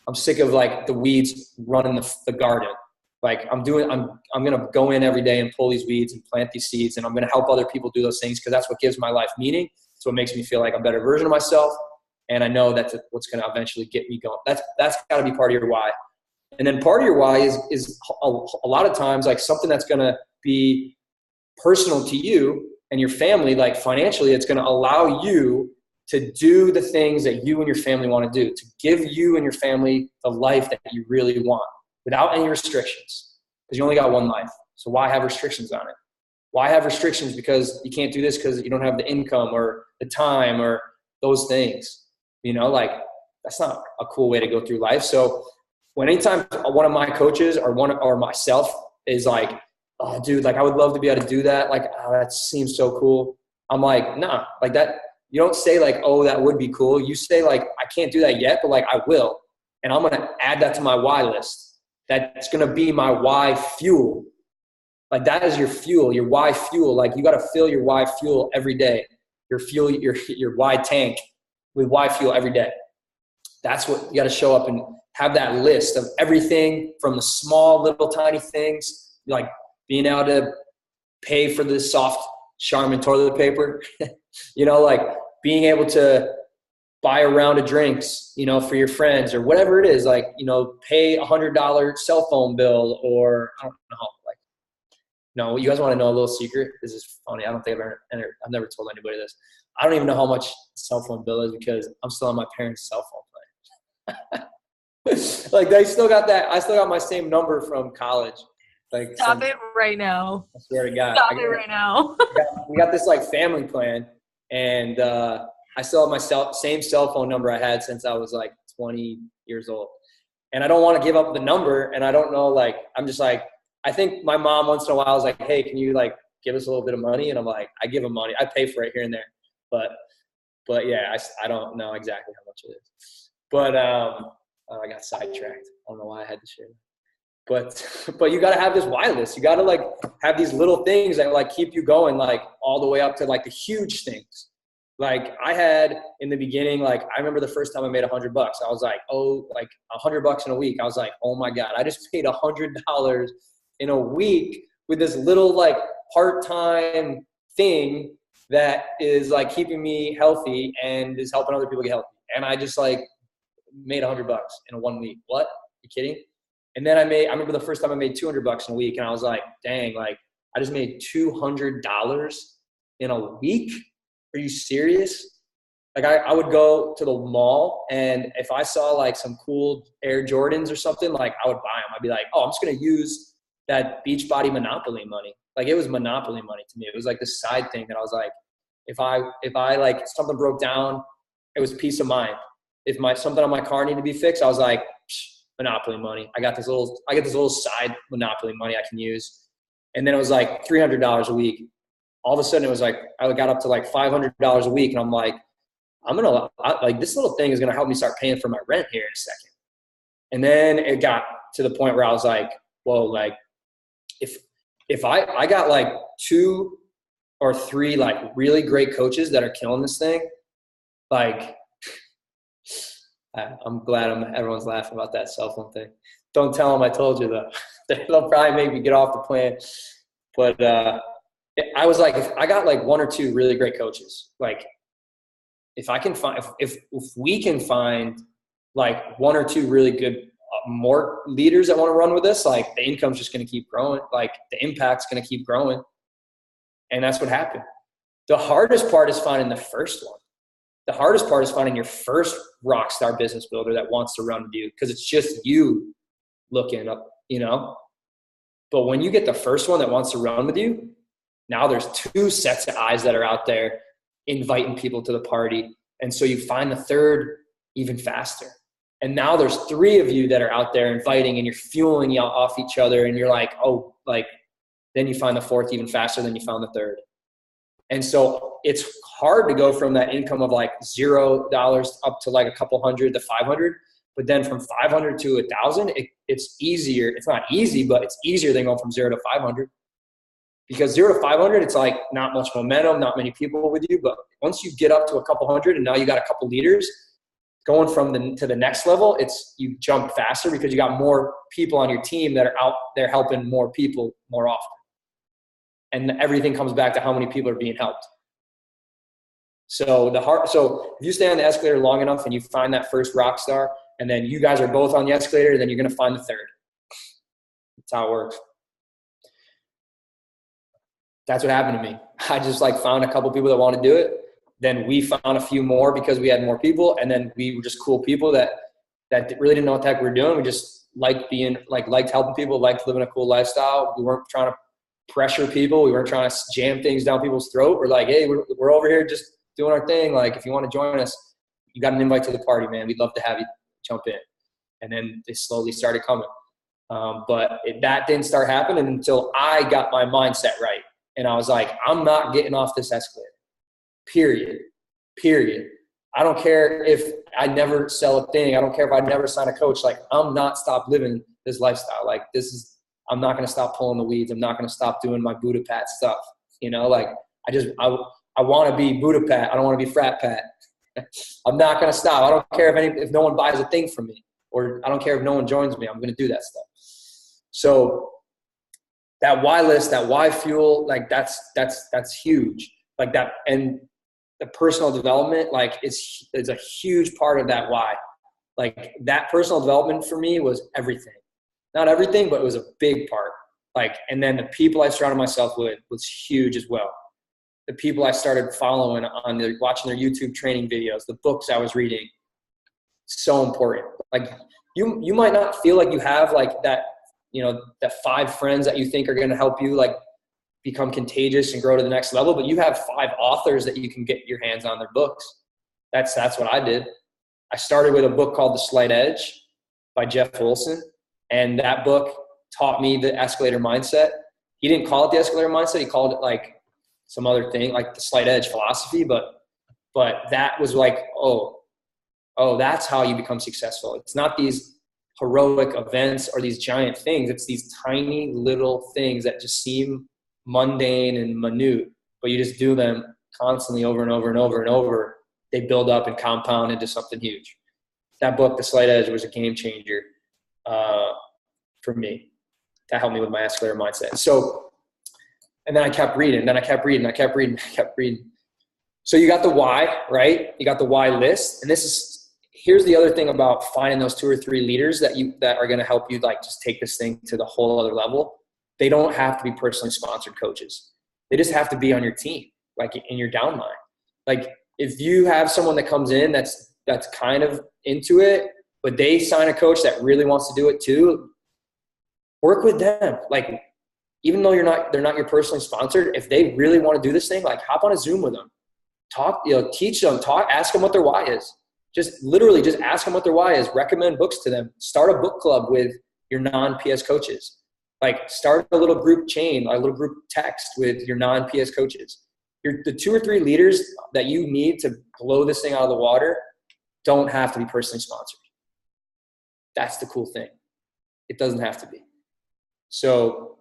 I'm sick of like the weeds running the garden. Like I'm going to go in every day and pull these weeds and plant these seeds, and I'm going to help other people do those things because that's what gives my life meaning. So it makes me feel like a better version of myself. And I know that's what's going to eventually get me going. That's got to be part of your why. And then part of your why is a lot of times like something that's going to be personal to you and your family, like financially, it's going to allow you to do the things that you and your family want to do, to give you and your family the life that you really want without any restrictions, because you only got one life. So why have restrictions on it? Why have restrictions because you can't do this because you don't have the income or the time or those things? You know, like that's not a cool way to go through life. So anytime one of my coaches or myself is like, oh dude, like I would love to be able to do that. Like, oh, that seems so cool. I'm like, nah, like that. You don't say like, oh, that would be cool. You say like, I can't do that yet, but like I will. And I'm going to add that to my why list. That's going to be my why fuel. Like that is your fuel, your why fuel. Like you got to fill your why fuel every day. Your fuel, your why tank with why fuel every day. That's what you got to show up and have that list of everything from the small little tiny things, like being able to pay for the soft Charmin toilet paper, you know, like being able to buy a round of drinks, you know, for your friends or whatever it is, like, you know, pay $100 cell phone bill or I don't know, like, no, you guys want to know a little secret? This is funny. I don't think I've never told anybody this. I don't even know how much cell phone bill is because I'm still on my parents' cell phone plan. Like they still got that. I still got my same number from college. Like Stop it right now. I swear to God. Stop it right now. We got this like family plan, and I still have my same cell phone number I had since I was like 20 years old. And I don't want to give up the number, and I don't know, like, I'm just like, I think my mom once in a while is like, hey, can you like give us a little bit of money? And I'm like, I give them money. I pay for it here and there. But yeah, I don't know exactly how much it is. But I got sidetracked. I don't know why I had to share that. But you got to have this why list. You got to like have these little things that like keep you going, like all the way up to like the huge things. Like I had in the beginning, like I remember the first time I made $100. I was like, oh, like $100 in a week. I was like, oh my God, I just paid $100 in a week with this little like part-time thing that is like keeping me healthy and is helping other people get healthy. And I just like made $100 in 1 week. What? You kidding? And then I remember the first time I made $200 in a week, and I was like, dang, like I just made $200 in a week. Are you serious? Like I would go to the mall, and if I saw like some cool Air Jordans or something, like I would buy them. I'd be like, oh, I'm just going to use that Beachbody Monopoly money. Like it was Monopoly money to me. It was like this side thing that I was like, if I like something broke down, it was peace of mind. If something on my car needed to be fixed, I was like, Monopoly money. I get this little side Monopoly money I can use. And then it was like $300 a week. All of a sudden it was like, I got up to like $500 a week. And I'm like, this little thing is going to help me start paying for my rent here in a second. And then it got to the point where I was like, whoa, like if I got like 2 or 3 like really great coaches that are killing this thing, like I'm glad everyone's laughing about that cell phone thing. Don't tell them I told you though. They'll probably make me get off the plan. But I was like, if I got like 1 or 2 really great coaches, like if we can find like 1 or 2 really good more leaders that want to run with this, like the income's just going to keep growing. Like the impact's going to keep growing. And that's what happened. The hardest part is finding the first one. The hardest part is finding your first rock star business builder that wants to run with you, because it's just you looking up, you know? But when you get the first one that wants to run with you, now there's 2 sets of eyes that are out there inviting people to the party. And so you find the third even faster. And now there's 3 of you that are out there inviting, and you're fueling off each other. And you're like, oh, like, then you find the 4th even faster than you found the 3rd. And so it's hard to go from that income of like $0 up to like a couple hundred to 500. But then from 500 to 1,000, it's easier. It's not easy, but it's easier than going from 0 to 500. Because 0 to 500, it's like not much momentum, not many people with you. But once you get up to a couple hundred and now you got a couple leaders, going from to the next level, you jump faster because you got more people on your team that are out there helping more people more often. And everything comes back to how many people are being helped. So if you stay on the escalator long enough and you find that first rock star, and then you guys are both on the escalator, then you're going to find the 3rd. That's how it works. That's what happened to me. I just like found a couple people that want to do it. Then we found a few more because we had more people. And then we were just cool people that really didn't know what the heck we were doing. We just liked helping people, liked living a cool lifestyle. We weren't trying to pressure people. We weren't trying to jam things down people's throat. We're like, hey, we're over here just doing our thing. Like, if you want to join us, you got an invite to the party, man. We'd love to have you jump in. And then they slowly started coming. But that didn't start happening until I got my mindset right. And I was like, I'm not getting off this escalator. Period. I don't care if I never sell a thing. I don't care if I never sign a coach. Like, I'm not stop living this lifestyle. Like, I'm not going to stop pulling the weeds. I'm not going to stop doing my Buddha Pat stuff. You know, like I want to be Buddha Pat. I don't want to be frat Pat. I'm not going to stop. I don't care if no one buys a thing from me, or I don't care if no one joins me. I'm going to do that stuff. So that why list, that why fuel, like that's huge. Like that, and the personal development, like is a huge part of that why. Like that personal development for me was everything. Not everything, but it was a big part. Like, and then the people I surrounded myself with was huge as well. The people I started following watching their YouTube training videos, the books I was reading, so important. Like you might not feel like you have like that, you know, that 5 friends that you think are going to help you like become contagious and grow to the next level, but you have 5 authors that you can get your hands on their books. That's what I did. I started with a book called The Slight Edge by Jeff Wilson. And that book taught me the escalator mindset. He didn't call it the escalator mindset. He called it like some other thing, like the slight edge philosophy. But that was like, oh, that's how you become successful. It's not these heroic events or these giant things. It's these tiny little things that just seem mundane and minute, but you just do them constantly over and over and over and over. They build up and compound into something huge. That book, The Slight Edge, was a game changer for me. That helped me with my escalator mindset. So, and then I kept reading, So you got the why, right? You got the why list. And here's the other thing about finding those 2 or 3 leaders that are going to help you like just take this thing to the whole other level. They don't have to be personally sponsored coaches. They just have to be on your team, like in your downline. Like if you have someone that comes in that's kind of into it, but they sign a coach that really wants to do it too, work with them. Like, even though they're not your personally sponsored, if they really want to do this thing, like hop on a Zoom with them, talk, teach them, ask them what their why is. Just literally just ask them what their why is. Recommend books to them. Start a book club with your non-PS coaches. Like start a little group chain, a little group text with your non-PS coaches. The 2 or 3 leaders that you need to blow this thing out of the water don't have to be personally sponsored. That's the cool thing. It doesn't have to be. So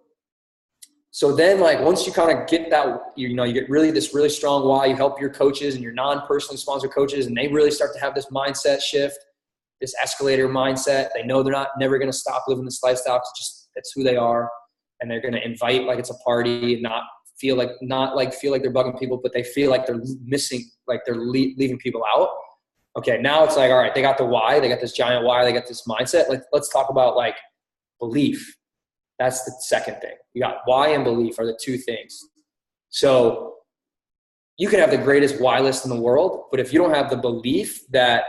then like once you kind of get that, you get this really strong why, you help your coaches and your non-personally sponsored coaches, and they really start to have this mindset shift, this escalator mindset. They know they're never going to stop living this lifestyle. That's who they are. And they're going to invite like it's a party and not feel like they're bugging people, but they feel like they're missing, like they're leaving people out. Okay, now it's like, all right, they got the why, they got this giant why, they got this mindset. Let's talk about like belief. That's the second thing. You got why and belief are the 2 things. So you can have the greatest why list in the world, but if you don't have the belief that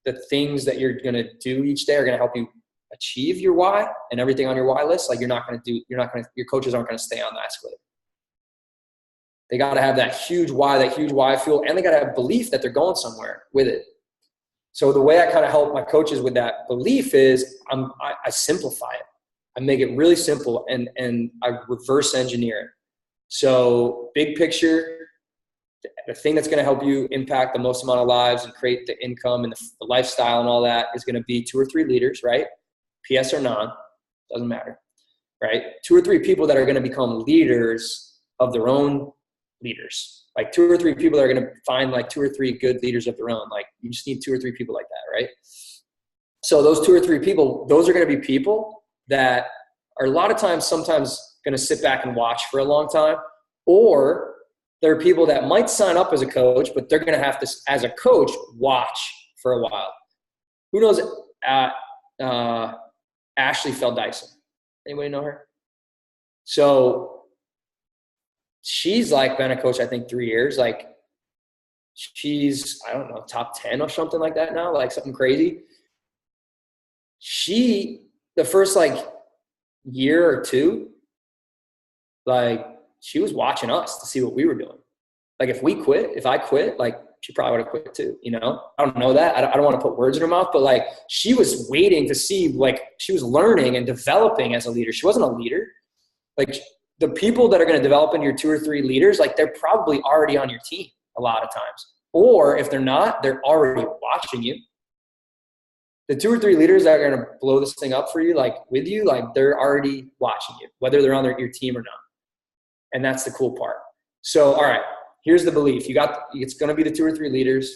the things that you're going to do each day are going to help you achieve your why and everything on your why list, like your coaches aren't going to stay on the escalator. They got to have that huge why fuel, and they got to have belief that they're going somewhere with it. So the way I kind of help my coaches with that belief is I simplify it. I make it really simple, and I reverse engineer it. So big picture, the thing that's going to help you impact the most amount of lives and create the income and the lifestyle and all that is going to be 2 or 3 leaders, right? PS or non, doesn't matter, right? 2 or 3 people that are going to become leaders of their own leaders. Like 2 or 3 people that are going to find like 2 or 3 good leaders of their own. Like you just need 2 or 3 people like that, right? So those 2 or 3 people, those are going to be people that are a lot of times, sometimes going to sit back and watch for a long time, or there are people that might sign up as a coach, but they're going to have to, as a coach, watch for a while. Who knows Ashley Feld-Dyson? Anybody know her? So she's like been a coach, I think 3 years. Like she's, I don't know, top 10 or something like that now, like something crazy. The first like year or 2, like she was watching us to see what we were doing. Like if I quit, like she probably would have quit too, you know? I don't know that. I don't want to put words in her mouth, but like she was waiting to see, like she was learning and developing as a leader. She wasn't a leader. Like the people that are going to develop into your 2 or 3 leaders, like they're probably already on your team a lot of times. Or if they're not, they're already watching you. The 2 or 3 leaders that are going to blow this thing up for you, like with you, like they're already watching you, whether they're on your team or not. And that's the cool part. So, all right, here's the belief. It's going to be the 2 or 3 leaders.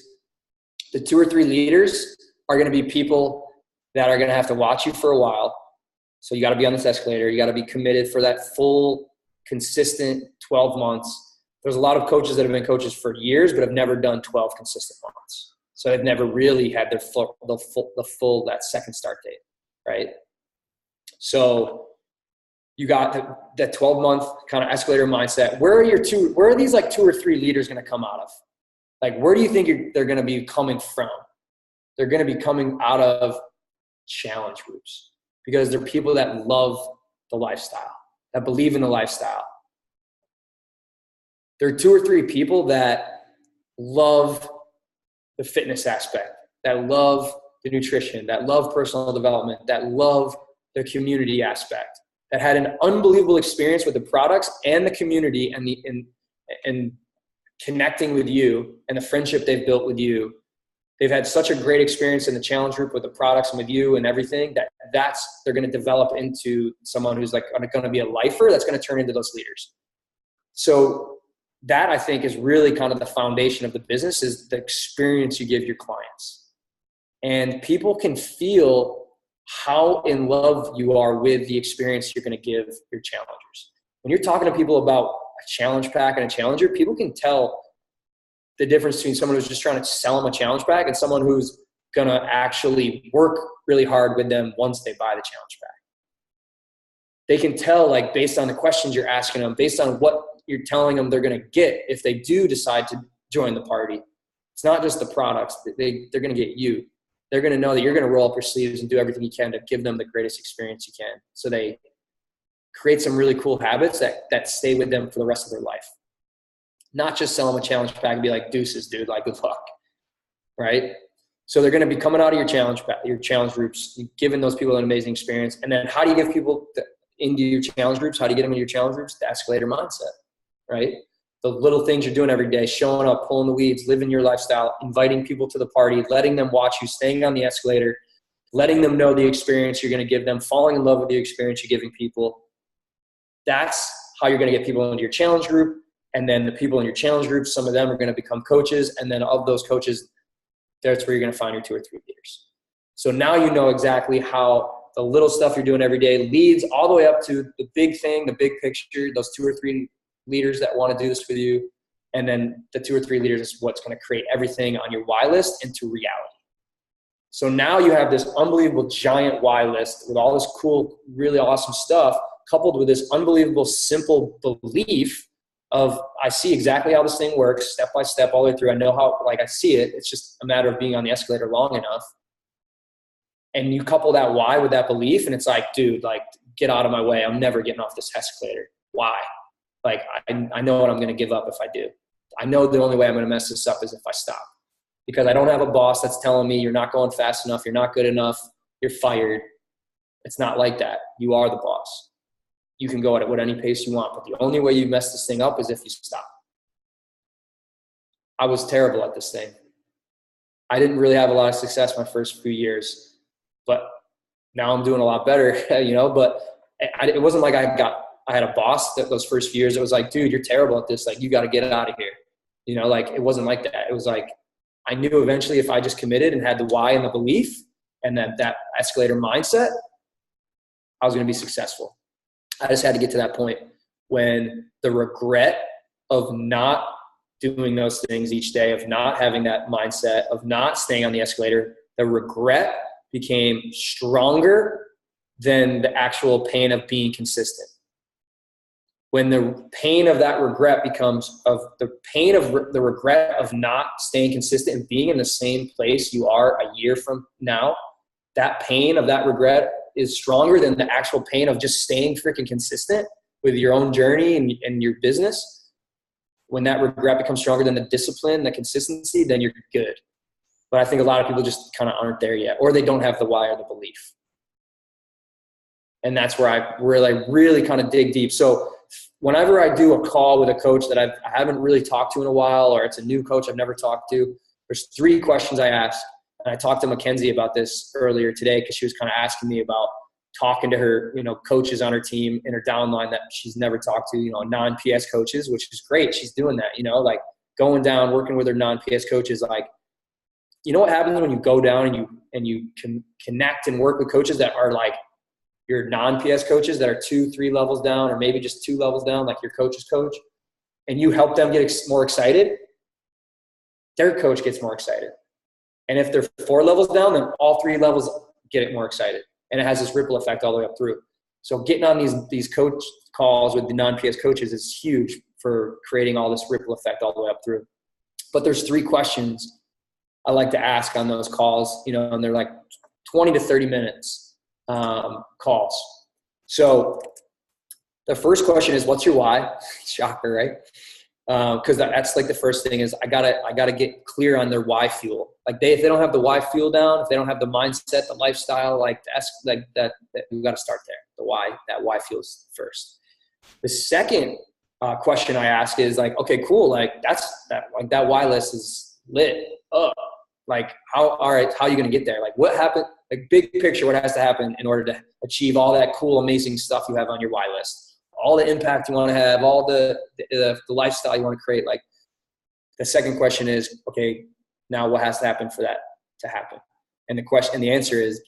The 2 or 3 leaders are going to be people that are going to have to watch you for a while. So you got to be on this escalator. You got to be committed for that full, consistent 12 months. There's a lot of coaches that have been coaches for years, but have never done 12 consistent months. So they've never really had the full that second start date, right? So you got that 12-month kind of escalator mindset. Where are these like 2 or 3 leaders going to come out of? Like, where do you think they're going to be coming from? They're going to be coming out of challenge groups, because they're people that love the lifestyle, that believe in the lifestyle. There are 2 or 3 people that love the fitness aspect, that love the nutrition, that love personal development, that love the community aspect, that had an unbelievable experience with the products and the community and connecting with you and the friendship they've built with you. They've had such a great experience in the challenge group with the products and with you and everything they're going to develop into someone who's like going to be a lifer that's going to turn into those leaders. So that, I think, is really kind of the foundation of the business, is the experience you give your clients. And people can feel how in love you are with the experience you're going to give your challengers. When you're talking to people about a challenge pack and a challenger, people can tell the difference between someone who's just trying to sell them a challenge pack and someone who's going to actually work really hard with them once they buy the challenge pack. They can tell, like, based on the questions you're asking them, based on what you're telling them they're going to get if they do decide to join the party. It's not just the products. They're going to get you. They're going to know that you're going to roll up your sleeves and do everything you can to give them the greatest experience you can. So they create some really cool habits that stay with them for the rest of their life. Not just sell them a challenge pack and be like, deuces, dude, like, good luck, right? So they're going to be coming out of your challenge groups, giving those people an amazing experience. And then how do you give people into your challenge groups? How do you get them into your challenge groups? The escalator mindset, right? The little things you're doing every day, showing up, pulling the weeds, living your lifestyle, inviting people to the party, letting them watch you, staying on the escalator, letting them know the experience you're going to give them, falling in love with the experience you're giving people. That's how you're going to get people into your challenge group. And then the people in your challenge group, some of them are going to become coaches. And then of those coaches, that's where you're going to find your 2 or 3 leaders. So now you know exactly how the little stuff you're doing every day leads all the way up to the big thing, the big picture, those 2 or 3 leaders that want to do this with you. And then the 2 or 3 leaders is what's going to create everything on your why list into reality. So now you have this unbelievable giant why list with all this cool, really awesome stuff, coupled with this unbelievable simple belief of, I see exactly how this thing works, step by step, all the way through. I know how, like, I see it. It's just a matter of being on the escalator long enough. And you couple that why with that belief, and it's like, dude, like, get out of my way. I'm never getting off this escalator. Why? Like, I know what I'm going to give up if I do. I know the only way I'm going to mess this up is if I stop. Because I don't have a boss that's telling me you're not going fast enough, you're not good enough, you're fired. It's not like that. You are the boss. You can go at it with any pace you want, but the only way you mess this thing up is if you stop. I was terrible at this thing. I didn't really have a lot of success my first few years, but now I'm doing a lot better, but it wasn't like I had a boss that those first few years. It was like, dude, you're terrible at this. Like, you got to get it out of here. Like, it wasn't like that. It was like, I knew eventually if I just committed and had the why and the belief and that escalator mindset, I was going to be successful. I just had to get to that point when the regret of not doing those things each day, of not having that mindset, of not staying on the escalator, the regret became stronger than the actual pain of being consistent. When the pain of that regret becomes of the pain of the regret of not staying consistent and being in the same place you are a year from now, that pain of that regret is stronger than the actual pain of just staying freaking consistent with your own journey and your business. When that regret becomes stronger than the discipline, the consistency, then you're good. But I think a lot of people just kind of aren't there yet, or they don't have the why or the belief. And that's where I really kind of dig deep. So whenever I do a call with a coach that I haven't really talked to in a while, or it's a new coach I've never talked to, there's 3 questions I ask. And I talked to Mackenzie about this earlier today because she was kind of asking me about talking to her, coaches on her team in her downline that she's never talked to, non-PS coaches, which is great. She's doing that, like going down, working with her non-PS coaches. Like, what happens when you go down and you can connect and work with coaches that are like your non-PS coaches that are 2-3 levels down, or maybe just 2 levels down, like your coach's coach, and you help them get more excited, their coach gets more excited. And if they're 4 levels down, then all 3 levels get it more excited. And it has this ripple effect all the way up through. So getting on these coach calls with the non-PS coaches is huge for creating all this ripple effect all the way up through. But there's 3 questions I like to ask on those calls, and they're like 20 to 30 minutes calls. So the first question is, what's your why? Shocker, right? Because that's like the first thing is I gotta get clear on their why fuel. Like if they don't have the why fuel down, if they don't have the mindset, the lifestyle, like that we got to start there. That why fuel's first. The second question I ask is like, okay, cool. Like that why list is lit up. Like how are you going to get there? Like what happened? Like big picture, what has to happen in order to achieve all that cool, amazing stuff you have on your why list? All the impact you want to have, all the lifestyle you want to create. Like the second question is, okay, now what has to happen for that to happen? And the answer is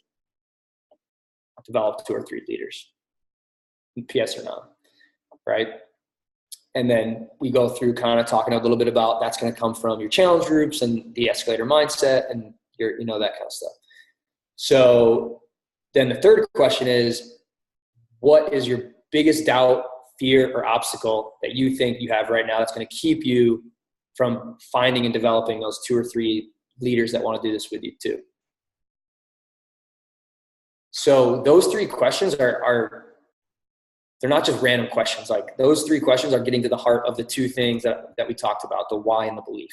develop 2 or 3 leaders, PS or not, right? And then we go through kind of talking a little bit about that's going to come from your challenge groups and the escalator mindset and your, that kind of stuff. So then the third question is, what is your biggest doubt, fear, or obstacle that you think you have right now that's going to keep you from finding and developing those 2 or 3 leaders that want to do this with you too? So those 3 questions are they're not just random questions. Like those 3 questions are getting to the heart of the 2 things that we talked about, the why and the belief.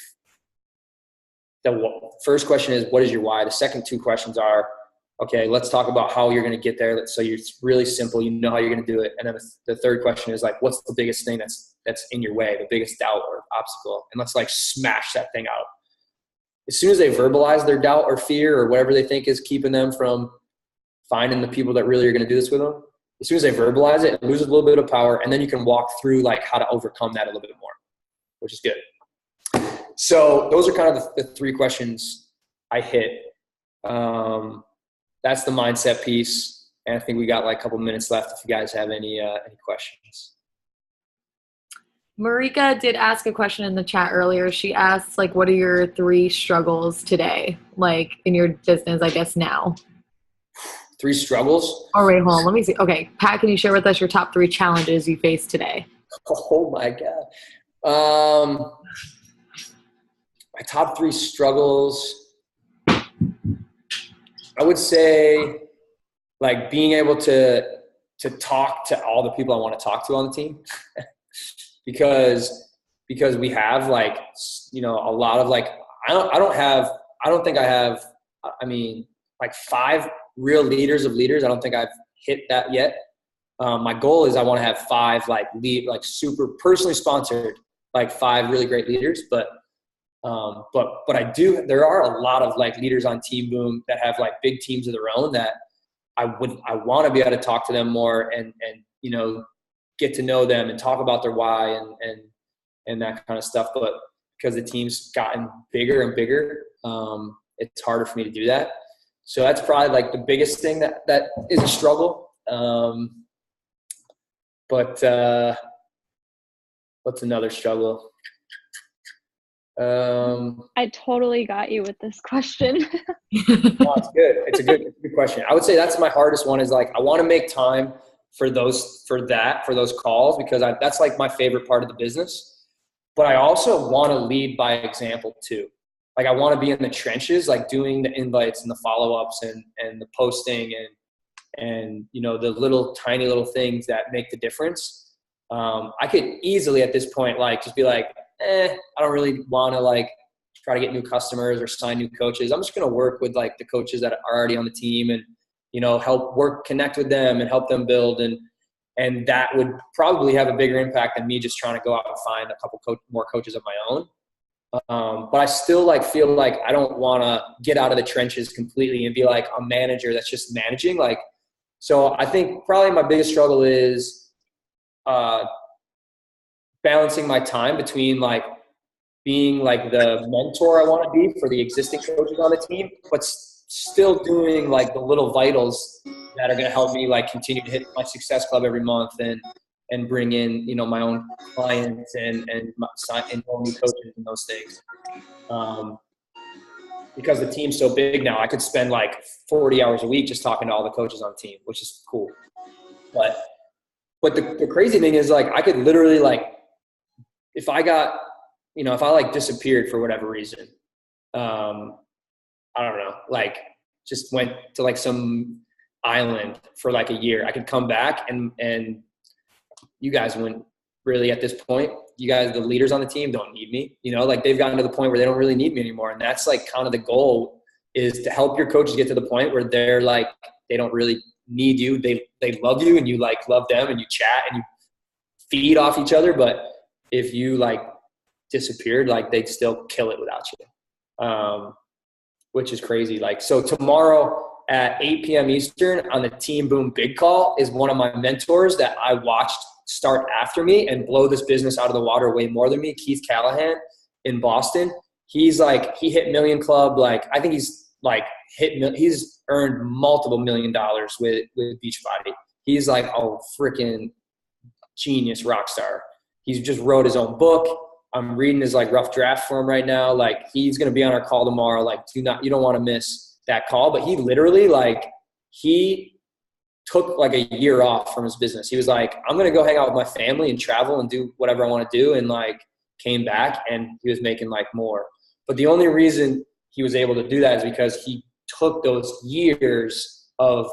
The first question is, what is your why? The second 2 questions are, okay, let's talk about how you're going to get there. So it's really simple. You know how you're going to do it. And then the third question is like, what's the biggest thing that's in your way, the biggest doubt or obstacle? And let's like smash that thing out. As soon as they verbalize their doubt or fear or whatever they think is keeping them from finding the people that really are going to do this with them, as soon as they verbalize it, it loses a little bit of power. And then you can walk through like how to overcome that a little bit more, which is good. So those are kind of the 3 questions I hit. That's the mindset piece. And I think we got like a couple minutes left if you guys have any questions. Marika did ask a question in the chat earlier. She asked, like, what are your 3 struggles today, like in your business, I guess now? 3 struggles? Oh, wait, hold on. Let me see. Okay, Pat, can you share with us your top 3 challenges you face today? Oh my God. My top 3 struggles. I would say like being able to talk to all the people I want to talk to on the team because we have like, you know, a lot of like, I don't think I have, I mean, like 5 real leaders of leaders. I don't think I've hit that yet. My goal is I want to have 5 like super personally sponsored, like 5 really great leaders. But I do, there are a lot of like leaders on Team Boom that have like big teams of their own that I want to be able to talk to them more and, you know, get to know them and talk about their why and that kind of stuff. But because the team's gotten bigger and bigger, it's harder for me to do that. So that's probably like the biggest thing that is a struggle. But what's another struggle? I totally got you with this question. No, it's good. It's a good question. I would say that's my hardest one is like, I want to make time for those calls because that's like my favorite part of the business. But I also want to lead by example too. Like I want to be in the trenches, like doing the invites and the follow-ups and the posting and, you know, the little tiny little things that make the difference. I could easily at this point, like just be like, I don't really want to like try to get new customers or sign new coaches. I'm just going to work with like the coaches that are already on the team and, you know, connect with them and help them build. And that would probably have a bigger impact than me just trying to go out and find a couple more coaches of my own. But I still like feel like I don't want to get out of the trenches completely and be like a manager that's just managing. Like, so I think probably my biggest struggle is balancing my time between like being like the mentor I want to be for the existing coaches on the team, but still doing like the little vitals that are going to help me like continue to hit my success club every month and bring in, you know, my own clients and new coaches and those things. Because the team's so big now, I could spend like 40 hours a week just talking to all the coaches on the team, which is cool. But the crazy thing is like, I could literally like, if I like disappeared for whatever reason, I don't know, like just went to like some island for like a year, I could come back and you guys wouldn't really at this point, you guys, the leaders on the team don't need me, you know, like they've gotten to the point where they don't really need me anymore. And that's like kind of the goal is to help your coaches get to the point where they're like, they don't really need you. They love you and you like love them and you chat and you feed off each other. But if you like disappeared, like they'd still kill it without you. Which is crazy. Like, so tomorrow at 8 p.m. Eastern on the Team Boom Big Call is one of my mentors that I watched start after me and blow this business out of the water way more than me, Keith Callahan in Boston. He's like, he hit Million Club. Like, I think he's like he's earned multiple $1 million with Beachbody. He's like a freaking genius rock star. He's just wrote his own book. I'm reading his like rough draft for him right now. Like he's going to be on our call tomorrow. Like you don't want to miss that call. But he literally like, he took like a year off from his business. He was like, I'm going to go hang out with my family and travel and do whatever I want to do. And like came back and he was making like more. But the only reason he was able to do that is because he took those years of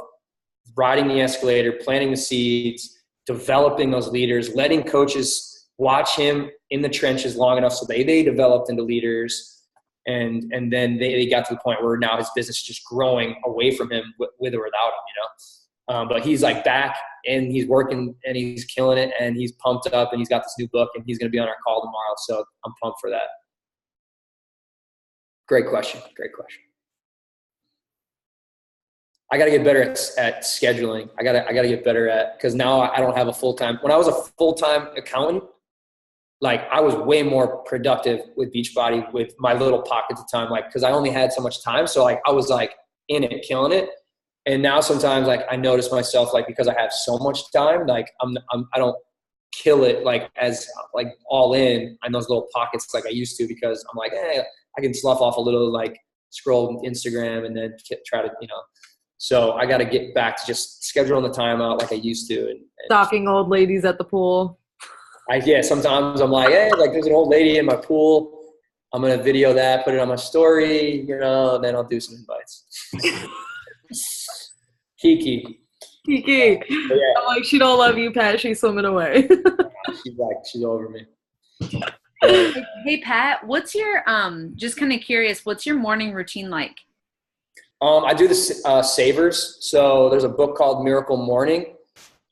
riding the escalator, planting the seeds, developing those leaders, letting coaches watch him in the trenches long enough so they developed into leaders. And then they got to the point where now his business is just growing away from him with or without him, you know? But he's like back and he's working and he's killing it and he's pumped up and he's got this new book and he's going to be on our call tomorrow. So I'm pumped for that. Great question. I got to get better at scheduling. I got to get better at, because now I don't have a full-time. When I was a full-time accountant, like I was way more productive with Beachbody with my little pockets of time, like, because I only had so much time. So like I was like in it, killing it. And now sometimes like I notice myself, like, because I have so much time, like I don't kill it like as like all in those little pockets like I used to, because I'm like, I can slough off a little, like scroll Instagram and then try to, you know. So I got to get back to just scheduling the time out like I used to. And Stalking old ladies at the pool. Sometimes I'm like, hey, like there's an old lady in my pool. I'm going to video that, put it on my story, you know, and then I'll do some invites. Kiki. Kiki. Yeah, I'm like, she don't love you, Pat. She's swimming away. she's over me. Hey Pat, what's your just kind of curious, what's your morning routine like? I do the Savers. So there's a book called Miracle Morning,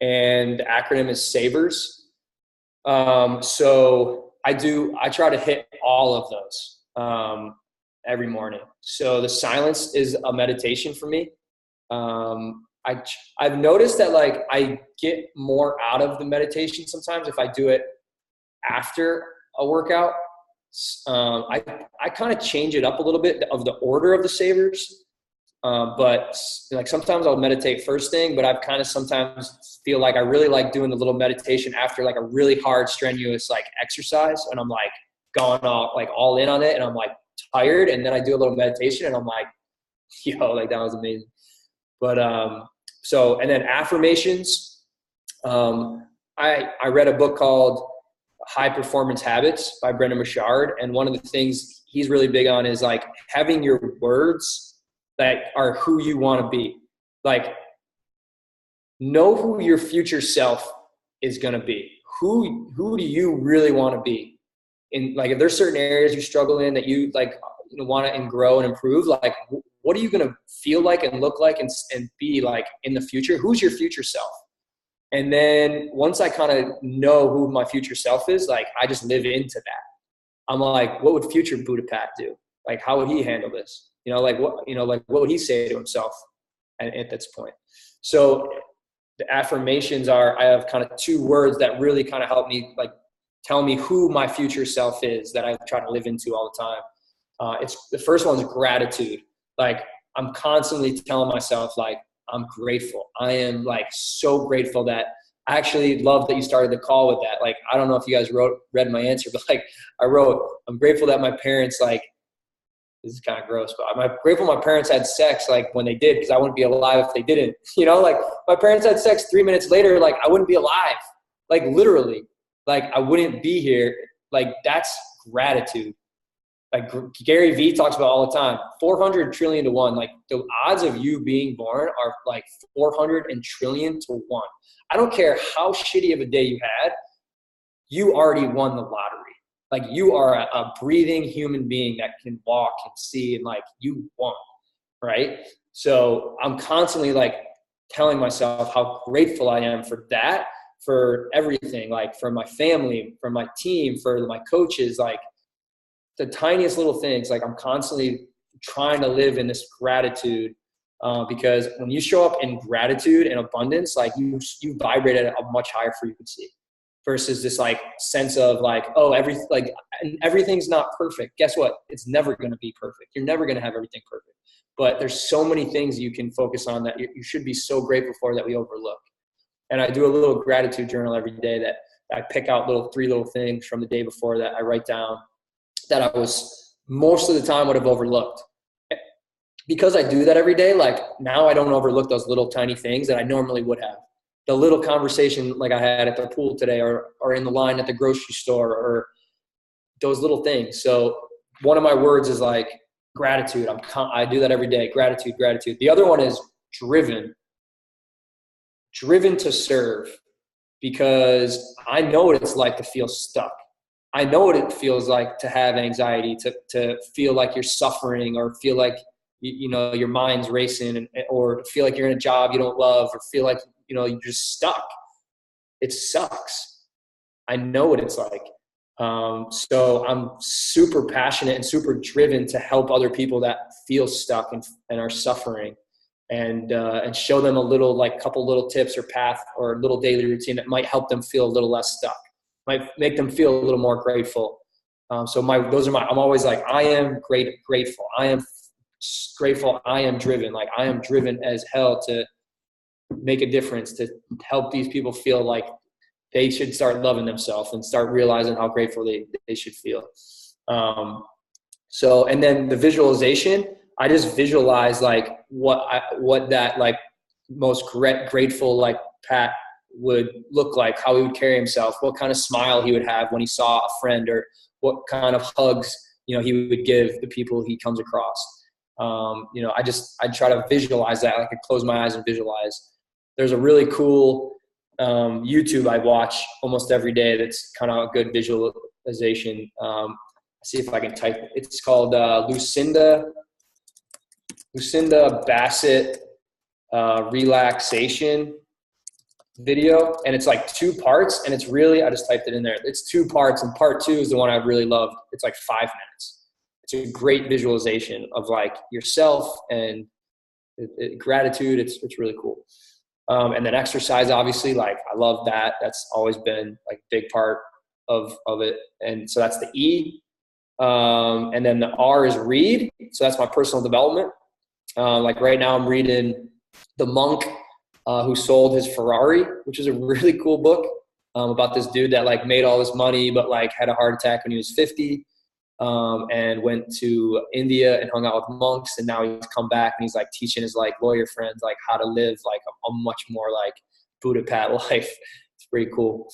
and the acronym is Savers. So I try to hit all of those every morning. So the silence is a meditation for me. I've noticed that like I get more out of the meditation sometimes if I do it after a workout. I kind of change it up a little bit of the order of the Savers. But like sometimes I'll meditate first thing, but I've kind of sometimes feel like I really like doing the little meditation after like a really hard, strenuous like exercise. And I'm like going all in on it. And I'm like tired. And then I do a little meditation and I'm like, yo, like that was amazing. But, and then affirmations, I read a book called High Performance Habits by Brendan Burchard. And one of the things he's really big on is like having your words that are who you want to be. Like, know who your future self is going to be. Who do you really want to be? And like, if there's certain areas you struggle in that you like, want to and grow and improve, like, what are you going to feel like and look like and be like in the future? Who's your future self? And then once I kind of know who my future self is, like, I just live into that. I'm like, what would future Buddha Pat do? Like, how would he handle this? What would he say to himself at this point? So the affirmations I have kind of 2 words that really kind of help me, like, tell me who my future self is that I try to live into all the time. It's the first one's gratitude. Like, I'm constantly telling myself, like, I'm grateful. I am like so grateful that I actually love that you started the call with that. Like, I don't know if you guys read my answer, but like I wrote, I'm grateful that my parents, like, this is kind of gross, but I'm grateful my parents had sex like when they did, because I wouldn't be alive if they didn't. Like my parents had sex 3 minutes later, like I wouldn't be alive. Like literally, like I wouldn't be here. Like that's gratitude. Like Gary Vee talks about all the time, 400 trillion to 1. Like the odds of you being born are like 400 trillion to 1. I don't care how shitty of a day you had, you already won the lottery. Like you are a breathing human being that can walk and see, and like you won, right? So I'm constantly like telling myself how grateful I am for that, for everything, like for my family, for my team, for my coaches, like the tiniest little things. Like I'm constantly trying to live in this gratitude, because when you show up in gratitude and abundance, like you vibrate at a much higher frequency. Versus this like sense of like, oh, everything's not perfect. Guess what? It's never going to be perfect. You're never going to have everything perfect. But there's so many things you can focus on that you should be so grateful for that we overlook. And I do a little gratitude journal every day that I pick out 3 little things from the day before that I write down that I was most of the time would have overlooked. Because I do that every day, like now I don't overlook those little tiny things that I normally would have. The little conversation like I had at the pool today, or in the line at the grocery store, or those little things. So one of my words is like gratitude. I do that every day. Gratitude. The other one is driven to serve, because I know what it's like to feel stuck. I know what it feels like to have anxiety, to feel like you're suffering, or feel like your mind's racing, or feel like you're in a job you don't love, or feel like you're just stuck. It sucks. I know what it's like. So I'm super passionate and super driven to help other people that feel stuck and are suffering, and show them couple little tips or path or little daily routine that might help them feel a little less stuck, might make them feel a little more grateful. I'm always like, I am grateful. I am grateful. I am driven. Like I am driven as hell to make a difference, to help these people feel like they should start loving themselves and start realizing how grateful they should feel. And then the visualization, I just visualize like what that like most grateful like Pat would look like, how he would carry himself, what kind of smile he would have when he saw a friend, or what kind of hugs he would give the people he comes across. I try to visualize that. I could close my eyes and visualize. There's a really cool YouTube I watch almost every day that's kind of a good visualization. See if I can type it. It's called Lucinda Bassett relaxation video, and it's like 2 parts, and it's really, I just typed it in there. It's 2 parts, and part 2 is the one I really loved. It's like 5 minutes. It's a great visualization of like yourself and gratitude. It's really cool. And then exercise, obviously, like I love that. That's always been like a big part of it. And so that's the E. And then the R is read. So that's my personal development. Like right now I'm reading The Monk Who Sold His Ferrari, which is a really cool book about this dude that like made all this money, but like had a heart attack when he was 50, and went to India and hung out with monks. And now he's come back and he's like teaching his like lawyer friends like how to live like a much more like Buddha path life. It's pretty cool.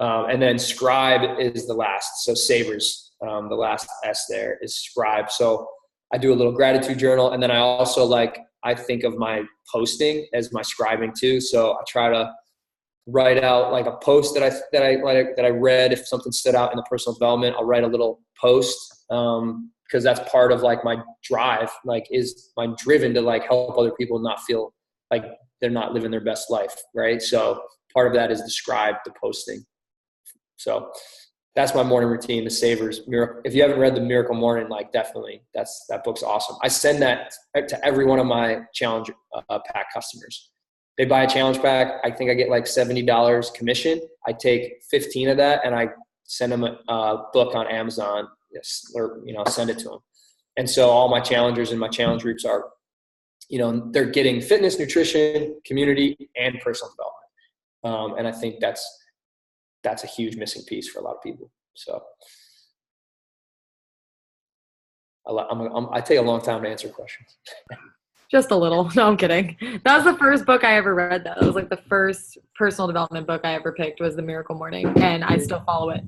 And then scribe is the last. So savers, the last S there is scribe. So I do a little gratitude journal. And then I also I think of my posting as my scribing too. So I try to write out like a post that I read. If something stood out in the personal development, I'll write a little post, because that's part of like my drive, I'm driven to like help other people not feel like they're not living their best life. Right. So part of that is the posting. So that's my morning routine, the Savers Miracle. If you haven't read the Miracle Morning, like definitely that book's awesome. I send that to every one of my challenge pack customers. They buy a challenge pack. I think I get like $70 commission. I take 15 of that and I send them a book on Amazon, or send it to them. And so all my challengers in my challenge groups are, they're getting fitness, nutrition, community, and personal development. And I think that's a huge missing piece for a lot of people. So I take a long time to answer questions. Just a little. No, I'm kidding. That was the first book I ever read, though. It was like the first personal development book I ever picked was The Miracle Morning, and I still follow it.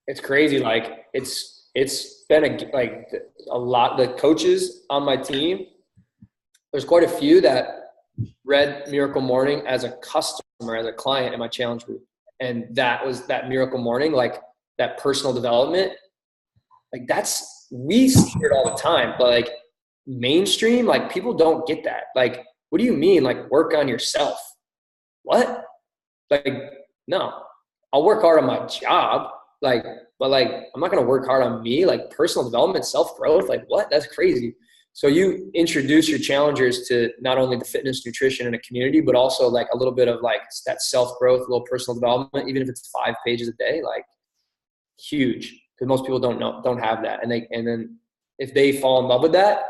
It's crazy. Like it's been a lot. The coaches on my team, there's quite a few that read Miracle Morning as a customer, as a client in my challenge group. And that was that Miracle Morning, like that personal development. Like we see it all the time, but like mainstream, like people don't get that. Like, what do you mean? Like work on yourself? What? Like, no, I'll work hard on my job. Like, but like, I'm not going to work hard on me, like personal development, self-growth. Like what? That's crazy. So you introduce your challengers to not only the fitness, nutrition, and a community, but also like a little bit of like that self-growth, a little personal development, even if it's 5 pages a day, like huge. Because most people don't have that. And then if they fall in love with that,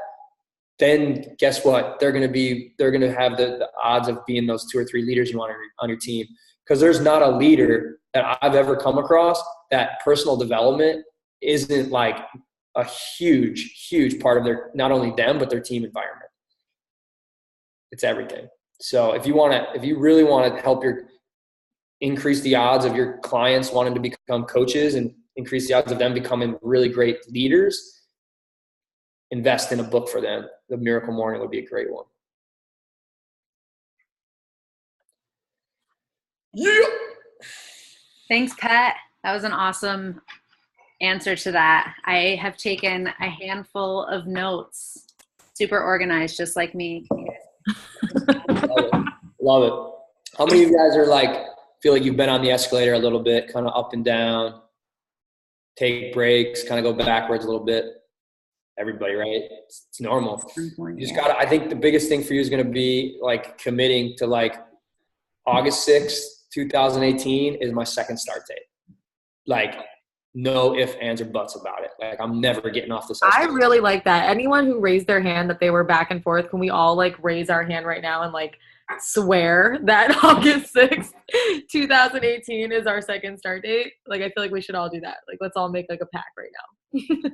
then guess what? They're going to have the odds of being those 2 or 3 leaders you want on your team. Because there's not a leader that I've ever come across that personal development isn't like a huge, huge part of their, not only them, but their team environment. It's everything. So if you really want to help increase the odds of your clients wanting to become coaches and increase the odds of them becoming really great leaders, invest in a book for them. The Miracle Morning would be a great one. Yeah. Thanks, Pat. That was an awesome answer to that. I have taken a handful of notes. Super organized, just like me. Love it. How many of you guys are feel like you've been on the escalator a little bit, kind of up and down, take breaks, kind of go backwards a little bit? Everybody, right? It's normal. You just gotta, I think the biggest thing for you is going to be like committing to like August 6th, 2018 is my second start date. Like, no ifs, ands, or buts about it. Like, I'm never getting off this escalator. I really like that. Anyone who raised their hand that they were back and forth, can we all like raise our hand right now and like swear that August 6th, 2018 is our second start date? Like, I feel like we should all do that. Like, let's all make like a pact right now.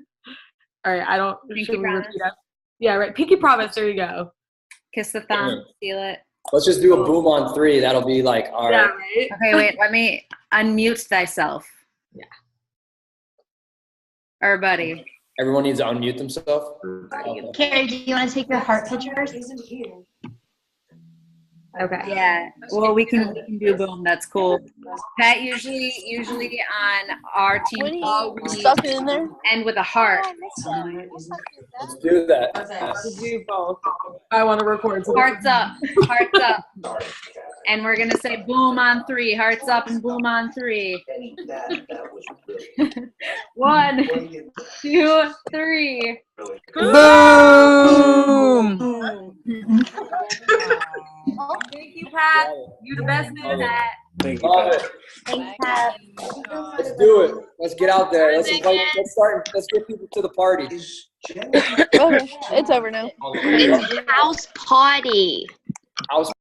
All right. Pinky promise. Yeah, right. Pinky promise. There you go. Kiss the thumb. Seal it. Let's just do a boom on 3. That'll be like, all right. Right. Okay, wait. Let me unmute thyself. Yeah. Everybody. Everyone needs to unmute themselves. Kerri, do you want to take your heart pictures? Okay. Yeah. Well, we can do boom. That's cool. Pat, usually on our team call, we stuff it in there. end with a heart. Let's do that. Do both. I want to record. So Hearts up. Hearts up. And we're going to say boom on 3. Hearts up and boom on 3. 1, 2, 3. Boom! Thank you, Pat. You're the best news, Pat. Thank you, Love Pat. it. Thanks, Pat. Let's do it. Let's get out there. Let's get people to the party. Okay, it's over now. It's house party. House